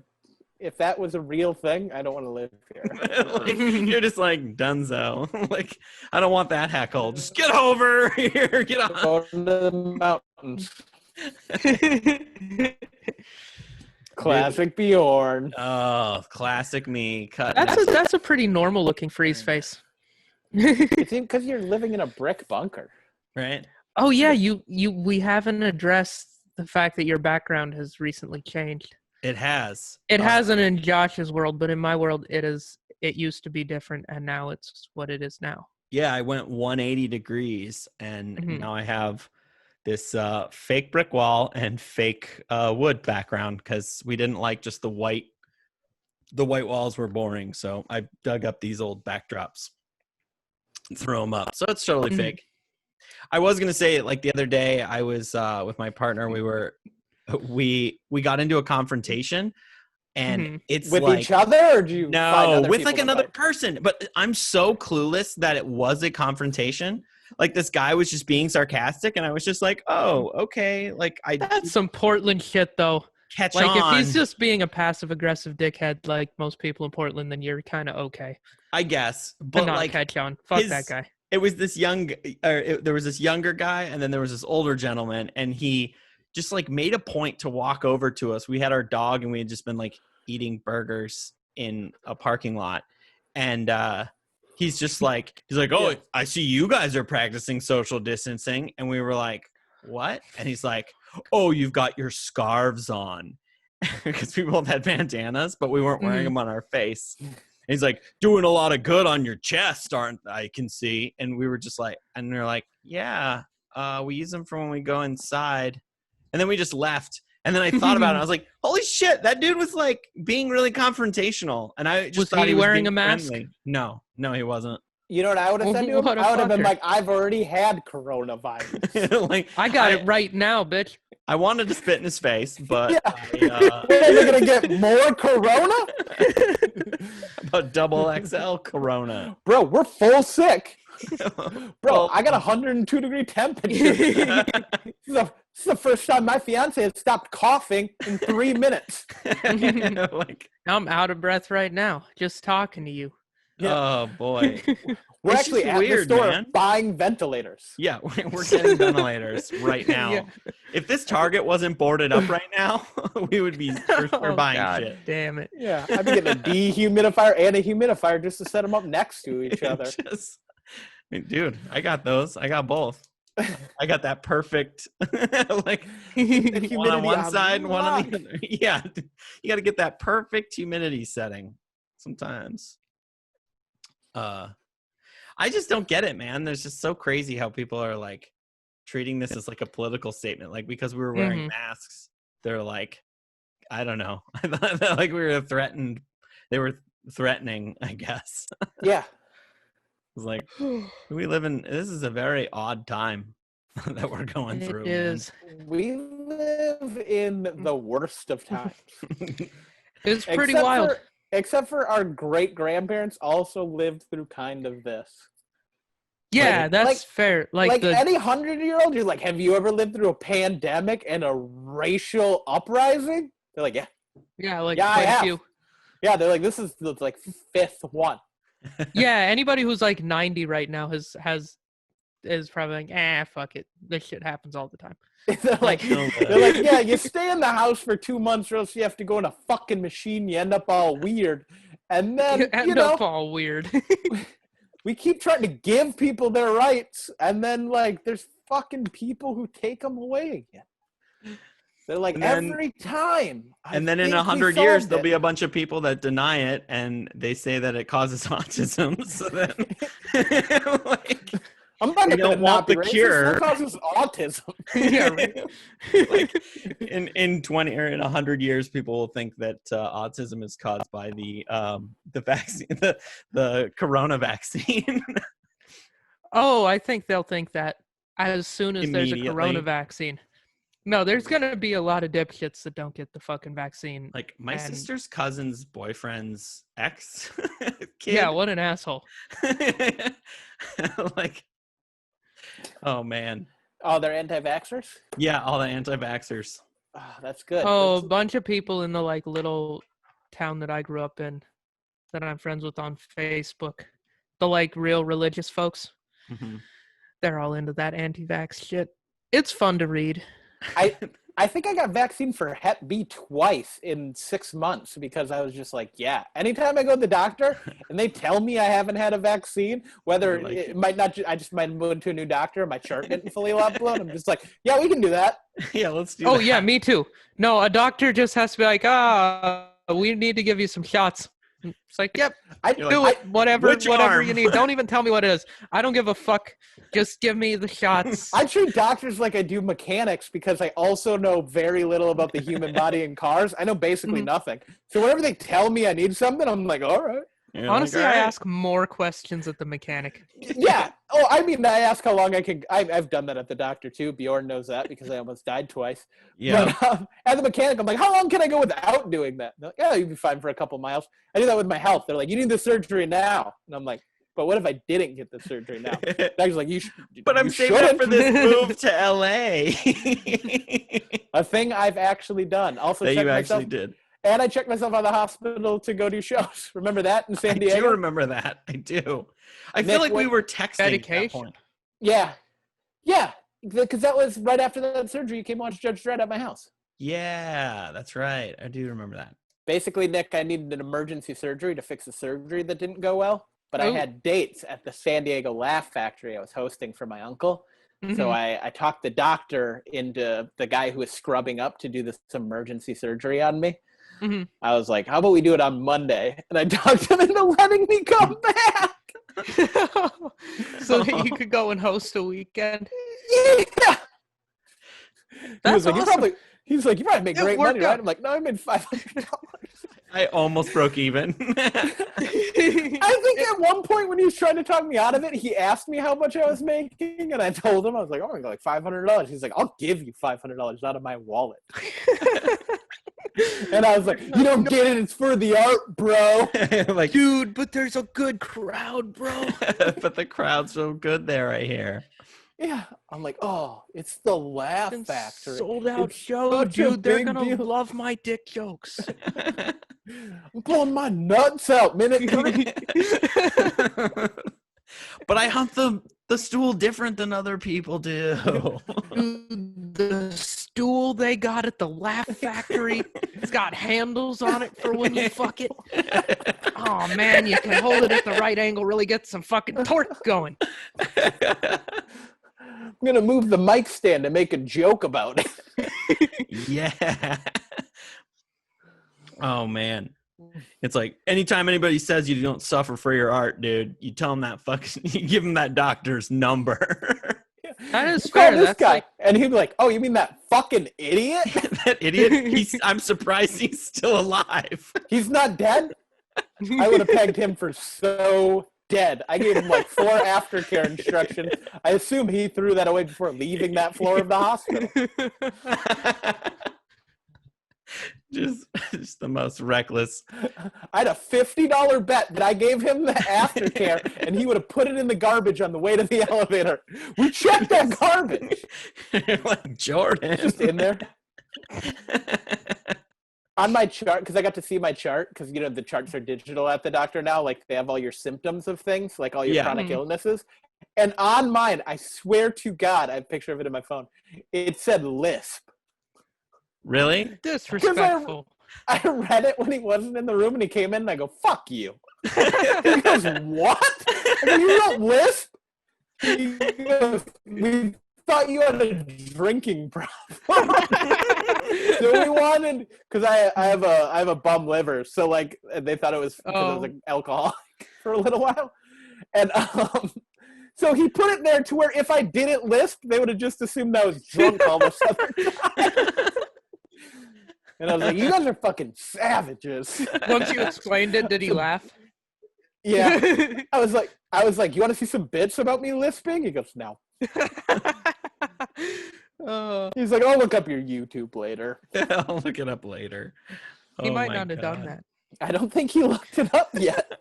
if that was a real thing, I don't want to live here. Like, you're just like Dunzo. Like, I don't want that heckle. Just get over here. Get on. Go to the mountains. Classic Bjorn. Oh, classic me. Cut. That's a pretty normal looking freeze face. It's because you're living in a brick bunker. right. Oh yeah, we haven't addressed the fact that your background has recently changed. It has. It hasn't in Josh's world, but in my world it is. It used to be different and now it's what it is now. Yeah, I went 180 degrees, and Mhm. now I have this fake brick wall and fake wood background because we didn't like just the white. The white walls were boring, so I dug up these old backdrops and threw them up. So it's totally Mhm. fake. I was gonna say, like the other day, I was with my partner. We got into a confrontation, and Mhm. it's With like each other, or do you find no, other with people like to another fight? person. But I'm so clueless that it was a confrontation like this guy was just being sarcastic, and I was just like, oh, okay, like I That's some Portland shit, though. catch Like, on. if he's just being a passive-aggressive dickhead like most people in Portland, then you're kind of okay. I guess, But but not like catch on. Fuck his- that guy. it was this there was this younger guy, and then there was this older gentleman, and he just like made a point to walk over to us. We had our dog, and we had just been like eating burgers in a parking lot, and he's like, oh, Yeah. I see you guys are practicing social distancing, and we were like, what? And he's like, oh, you've got your scarves on, because we both had bandanas, but we weren't wearing them on our face. And he's like, doing a lot of good on your chest, aren't I can see? And we were just like, and they're like, yeah, we use them for when we go inside. And then we just left. And then I thought about it. I was like, holy shit, that dude was like being really confrontational. And I just Was thought he he was wearing being a mask? friendly. No, he wasn't. You know what I would have said to him? What a I would have been fucker. like, I've already had coronavirus. Like, I got it right now, bitch. I wanted to spit in his face, but Yeah. I, What, are they gonna get more corona? about double XL Corona. Bro, we're full sick. Bro, Well- I got 102 degree temperature. This is the first time my fiance has stopped coughing in 3 minutes. Like, I'm out of breath right now, just talking to you. oh boy. We're It's actually just at weird, the store man. buying ventilators. Yeah, we're getting ventilators right now. Yeah. If this Target wasn't boarded up right now, we would be for sure Oh, buying God shit. damn it. Yeah, I'd be getting a dehumidifier and a humidifier just to set them up next to each other. Just, I mean, dude, I got those. I got both. I got that perfect, like one on one side and one on the other. Yeah, you got to get that perfect humidity setting sometimes. I just don't get it, man. There's just so crazy how people are like treating this as like a political statement. Like because we were wearing masks, they're like, I don't know. I thought that, like we were threatened. They were threatening, I guess. Yeah. It was like we live in. This is a very odd time that we're going through. It is. We live in the worst of times. It's pretty Except wild. Except for our great grandparents also lived through kind of this. Yeah, Like- that's like- fair. Like, Like, the any 100-year-old, you're like, have you ever lived through a pandemic and a racial uprising? They're like, yeah. yeah, like Yeah, I quite a have. few. Yeah, they're like, this is the like fifth one. Yeah, anybody who's like 90 right now is probably like, fuck it. This shit happens all the time. they're like, No, they're like, yeah, you stay in the house for 2 months or else you have to go in a fucking machine. You end up all weird. And then, You end you know, up all weird. we keep trying to give people their rights. And then, like, there's fucking people who take them away again. They're like, And then- every time. And then in 100 years, there'll be a bunch of people that deny it, and they say that it causes autism. So then, like, I'm not we gonna don't not want be the racist. cure. That causes autism. Yeah, right. like in 20 or in 100 years, people will think that autism is caused by the vaccine, the corona vaccine. Oh, I think they'll think that as soon as there's a corona Immediately. vaccine. No, there's gonna be a lot of dipshits that don't get the fucking vaccine. Like my And- sister's cousin's boyfriend's ex kid. Yeah, what an asshole. Like, oh man, Oh, they're anti-vaxxers? yeah, all the anti-vaxxers. Oh, that's good. Oh, a That's- bunch of people in the like little town that I grew up in that I'm friends with on Facebook. The like real religious folks. Mhm. They're all into that anti-vax shit. It's fun to read. I think I got vaccine for Hep B twice in 6 months because I was just like, yeah. Anytime I go to the doctor and they tell me I haven't had a vaccine, whether You're like- it might not, I just might move to a new doctor, my chart didn't fully upload. I'm just like, yeah, we can do that. Yeah, let's do. Oh that. yeah, me too. No, a doctor just has to be like, we need to give you some shots. It's like, yep, You're do like, it. Whatever which whatever arm? you need. Don't even tell me what it is. I don't give a fuck. Just give me the shots. I treat doctors like I do mechanics because I also know very little about the human body and cars. I know basically Mhm. nothing. So whenever they tell me I need something, I'm like, all right. You're like, Honestly, "All I right." ask more questions at the mechanic. Yeah. Oh, I mean, I ask how long I can. I've done that at the doctor too. Bjorn knows that because I almost died twice. Yeah. But at the mechanic, I'm like, how long can I go without doing that? They're like, yeah, you'll be fine for a couple miles. I do that with my health. They're like, you need the surgery now. And I'm like, But what if I didn't get the surgery now? Doctor's like, But I'm you saving up shouldn't. for this move to LA. A thing I've actually done. Also, That checked you myself, actually did. and I checked myself out of the hospital to go do shows. Remember that in San I Diego? do remember that. I do. I Nick, feel like we what- were texting at that Dedication. point. Yeah, because that was right after that surgery. You came watch Judge Dredd at my house. Yeah, that's right. I do remember that. Basically, Nick, I needed an emergency surgery to fix a surgery that didn't go well. But I Ooh. had dates at the San Diego Laugh Factory I was hosting for my uncle. So Mhm. I talked the doctor into the guy who was scrubbing up to do this emergency surgery on me. Mhm. I was like, how about we do it on Monday? And I talked him into letting me come back. So that you could go and host a weekend. Yeah. That's awesome. He's like, you probably make It great money, worked out. right? I'm like, no, I made $500. I almost broke even. I think at one point when he was trying to talk me out of it, he asked me how much I was making, and I told him, I was like, oh, I got like $500. He's like, I'll give you $500 out of my wallet. And I was like, you don't get it, it's for the art, bro. Like, Dude, but there's a good crowd, bro. but the crowd's so good there, I hear. Yeah. I'm like, oh, it's the Laugh Fucking Factory. sold out It's show, such a dude. They're big gonna deal. love my dick jokes. I'm pulling my nuts out, minute 3. But I hump the stool different than other people do. Dude, the stool they got at the Laugh Factory, it's got handles on it for when you fuck it. Oh man, you can hold it at the right angle, really get some fucking torque going. I'm going to move the mic stand and make a joke about it. Yeah. Oh man. It's like anytime anybody says you don't suffer for your art, dude, you tell them that fucking you give them that doctor's number. That is Call fair. this That's guy. like, And he'd be like, oh, you mean that fucking idiot? That idiot. I'm surprised he's still alive. He's not dead? I would have pegged him for so dead. I gave him like 4 aftercare instructions. I assume he threw that away before leaving that floor of the hospital. just the most reckless. I had a $50 bet that I gave him the aftercare and he would have put it in the garbage on the way to the elevator. We checked that garbage. Like Jordan. Just in there. On my chart, because I got to see my chart, because you know the charts are digital at the doctor now, like they have all your symptoms of things, like all your Yeah. chronic Mhm. illnesses. And on mine, I swear to God, I have a picture of it in my phone. It said lisp. Really? disrespectful. I read it when he wasn't in the room, and he came in, and I go, "Fuck you." He goes, "What?" I go, "You don't lisp?" He goes, "We thought you had a drinking problem." So we wanted, because I have a bum liver, so like they thought it was because I was Oh. like alcoholic for a little while, and so he put it there to where if I didn't lisp, they would have just assumed I was drunk all the time. And I was like, "You guys are fucking savages." Once you explained it, did he laugh? Yeah, I was like, "You want to see some bits about me lisping?" He goes, "No." He's like, "I'll look up your YouTube later." I'll look it up later. He Oh might my not have done God. that. I don't think he looked it up yet.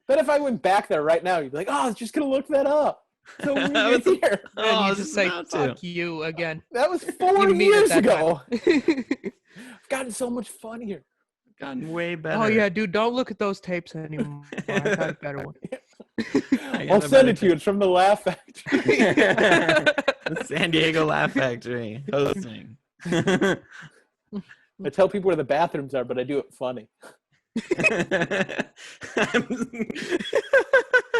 But if I went back there right now, he'd be like, "Oh, I was just gonna look that up." So when I you're was- here, And Oh, you I just was say, about to. fuck you again. that was 4 You mean it years that ago. time. I've gotten so much funnier. Gotten way better. Oh yeah, dude, don't look at those tapes anymore. I got a better one. I'll send it to you. It's from the Laugh Factory. The San Diego Laugh Factory hosting. I tell people where the bathrooms are, but I do it funny.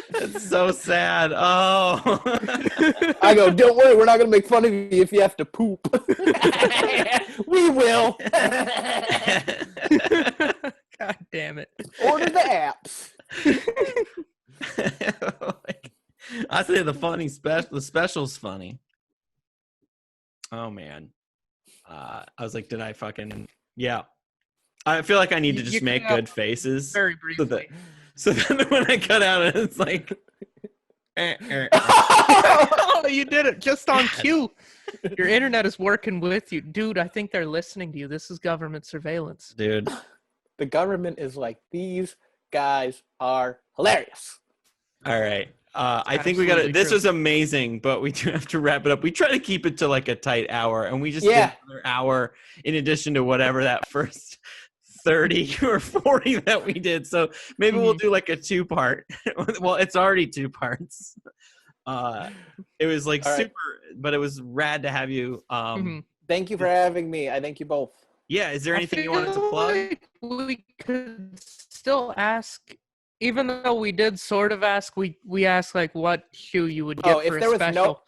It's so sad. Oh. I go, "Don't worry, we're not gonna make fun of you if you have to poop." We will. God damn it. Order the apps. I say the special's funny. Oh man. I was like, did I fucking yeah. I feel like I need to You just make cut out good faces. Very So briefly. So then when I cut out it's like Oh, you did it just on cue. Your internet is working with you. Dude, I think they're listening to you. This is government surveillance. dude. The government is like, "These guys are hilarious." All right. I think we got to. Absolutely This true. was amazing, but we do have to wrap it up. We try to keep it to like a tight hour, and we just Yeah. did another hour in addition to whatever that first 30 or 40 that we did. So maybe we'll do like a 2-part. Well, it's already 2 parts. It was like All right. super, but it was rad to have you. Mhm. Thank you for having me. I thank you both. Yeah. Is there I anything you wanted to feel plug? like we could still ask, even though we did sort of ask. We asked like what shoe you would get Oh, if for there a was special. no,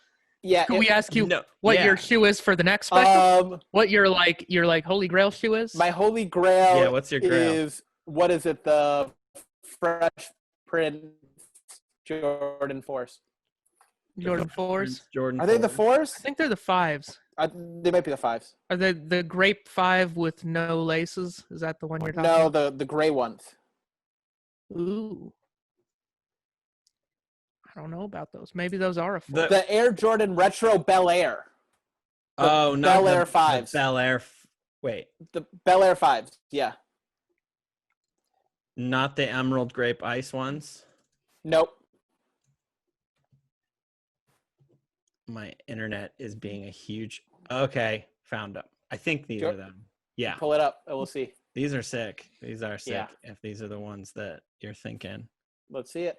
yeah, Could we ask you No. what yeah. your shoe is for the next special? um, What your holy grail shoe is? my holy grail. Yeah, what's your grail? Is what is it? The Fresh Prince Jordan 4s. Jordan 4s. Jordan. Are they the 4s? I think they're the 5s. They might be the 5s. Are they the grape 5 with no laces? Is that the one you're talking No, about? the gray ones. Ooh. I don't know about those. Maybe those are a 4. The- The Air Jordan Retro Bel Air. Oh, not Bel the- Air the 5s. Bel Air. Wait, The Bel Air 5s. Yeah. not the Emerald Grape Ice ones. Nope. My internet is being a huge. Okay, found them. I think these Sure. are them. Yeah, Pull it up and we'll see. these are sick. These are sick. Yeah. If these are the ones that you're thinking. Let's see it.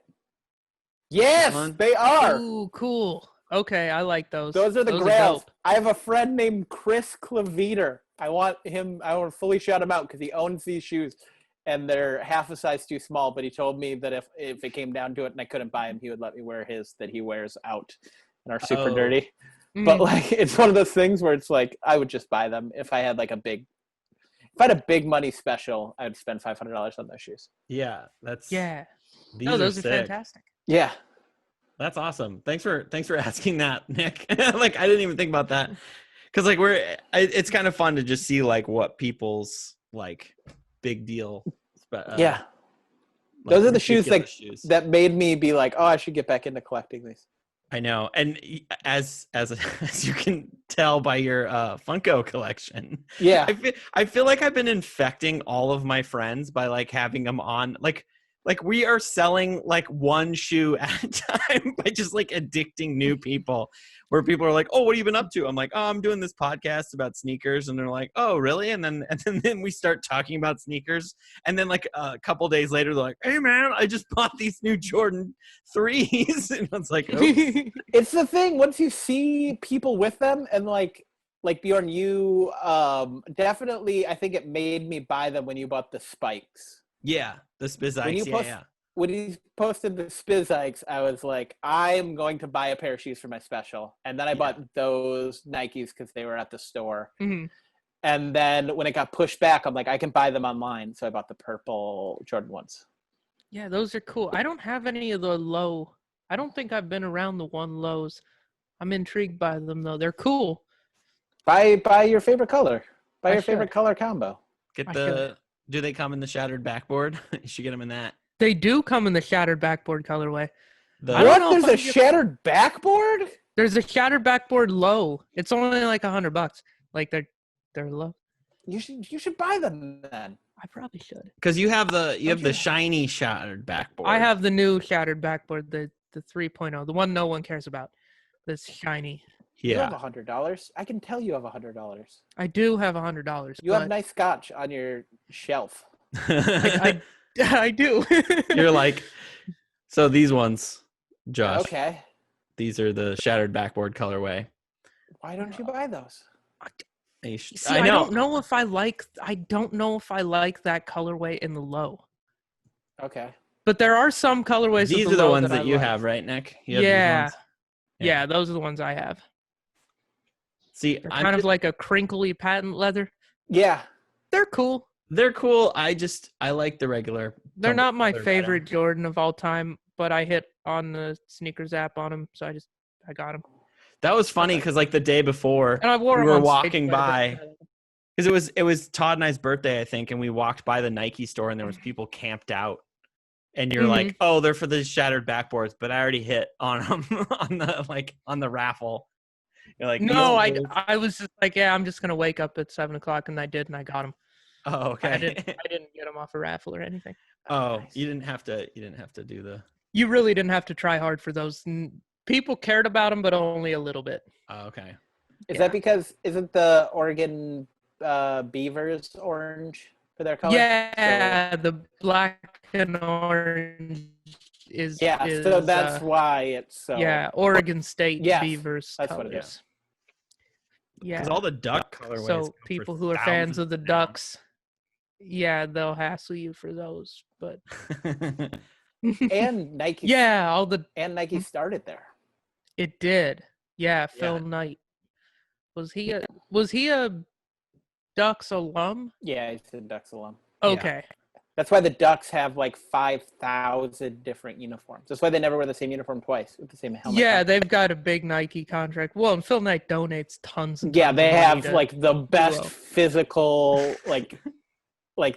Yes, One. they are. Ooh, cool. Okay, I like those. Those are the Those grails. dope. I have a friend named Chris Cleveter. I want to fully shout him out because he owns these shoes and they're half a size too small, but he told me that if it came down to it and I couldn't buy him, he would let me wear his that he wears out and are super Oh. dirty. Mm. But like it's one of those things where it's like I would just buy them if I had like if I had a big money special, I would spend $500 on those shoes. Yeah, that's Yeah. These No, those are sick. fantastic. Yeah. That's awesome. Thanks for asking that, Nick. Like I didn't even think about that because like it's kind of fun to just see like what people's like big deal. Yeah. like, Those are the shoes ridiculous shoes. that made me be like, oh, I should get back into collecting these. I know, and as you can tell by your Funko collection, Yeah. I feel like I've been infecting all of my friends by like having them on like we are selling like one shoe at a time by just like addicting new people where people are like, oh, what have you been up to? I'm like, oh, I'm doing this podcast about sneakers. And they're like, oh, really? And then we start talking about sneakers. And then like a couple days later, they're like, hey man, I just bought these new Jordan 3s. And it's like, oh, It's the thing once you see people with them and like Bjorn, you definitely I think it made me buy them when you bought the spikes. yeah, the Spiz When you Ikes, post- yeah. When he posted the Spiz Ikes, I was like, I'm going to buy a pair of shoes for my special. And then I bought those Nikes because they were at the store. Mhm. And then when it got pushed back, I'm like, I can buy them online. So I bought the purple Jordan ones. Yeah, those are cool. I don't have any of the low. I don't think I've been around the one lows. I'm intrigued by them though. They're cool. Buy your favorite color. Buy I your favorite should. color combo. Get I the. Do they come in the shattered backboard? You should get them in that. They do come in the shattered backboard colorway. The, I don't What? know if There's I a can get- shattered backboard? There's a shattered backboard low. It's only like $100. Like they're low. You should buy them then. I probably should. Because you have the Don't you- shiny shattered backboard. I have the new shattered backboard, the 3.0, the one no one cares about. That's shiny. You have Yeah. $100. I can tell you have $100. I do have $100. You have nice scotch on your shelf. I do. You're like, so these ones, Josh. Okay. These are the shattered backboard colorway. Why don't you buy those? See, I I know. don't know if I like. I don't know if I like that colorway in the low. Okay. But there are some colorways. These of are the low ones that I you like. have, right, Nick? You have these Yeah. ones? Yeah, those are the ones I have. See, They're I'm kind of just- like a crinkly patent leather. Yeah. They're cool. they're cool. I like the regular. They're not my color favorite better. Jordan of all time, but I hit on the sneakers app on them, so I got them. That was funny because like the day before, And I wore we them were on stage walking quite a by bit. because it was Todd and I's birthday, I think, and we walked by the Nike store and there was people camped out. And you're like, oh, they're for the shattered backboards, but I already hit on them on the raffle. You're like, No, these- I was just like, yeah, I'm just gonna wake up at 7:00, and I did, and I got them. Oh, okay. I didn't get them off a raffle or anything. Oh, Nice. you didn't have to do the You really didn't have to try hard for those. People cared about them, but only a little bit. Oh, okay. Is Yeah. that because isn't the Oregon Beavers orange for their color? Yeah, the black and orange is So, yeah, is, so that's why it's so. yeah, Oregon State Yes, Beavers that's what it colors. is. Yeah. Because all the duck colorways. So go for people who are fans of the thousands now. Ducks, yeah, they'll hassle you for those. But And Nike. yeah, all the And Nike started there. it did. Yeah, Yeah. Phil Knight. Was he a Ducks alum? Yeah, he's a Ducks alum. Okay. That's why the Ducks have like 5,000 different uniforms. That's why they never wear the same uniform twice with the same helmet. Yeah, on. they've got a big Nike contract. Well, and Phil Knight donates tons and Yeah, tons they of money have to- like the best Duo. physical, like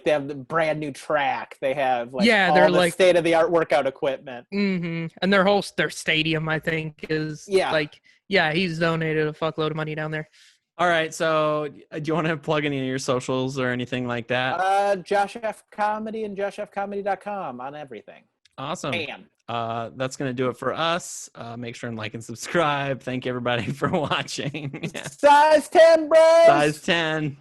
they have the brand new track. They have like Yeah, all they're the like- state of the art workout equipment. and their stadium, I think, is he's donated a fuckload of money down there. All right. So, do you want to plug any of your socials or anything like that? Josh F Comedy and joshfcomedy.com on everything. Awesome. Bam. That's going to do it for us. Make sure and like and subscribe. Thank you, everybody, for watching. Size 10, bros. Size 10.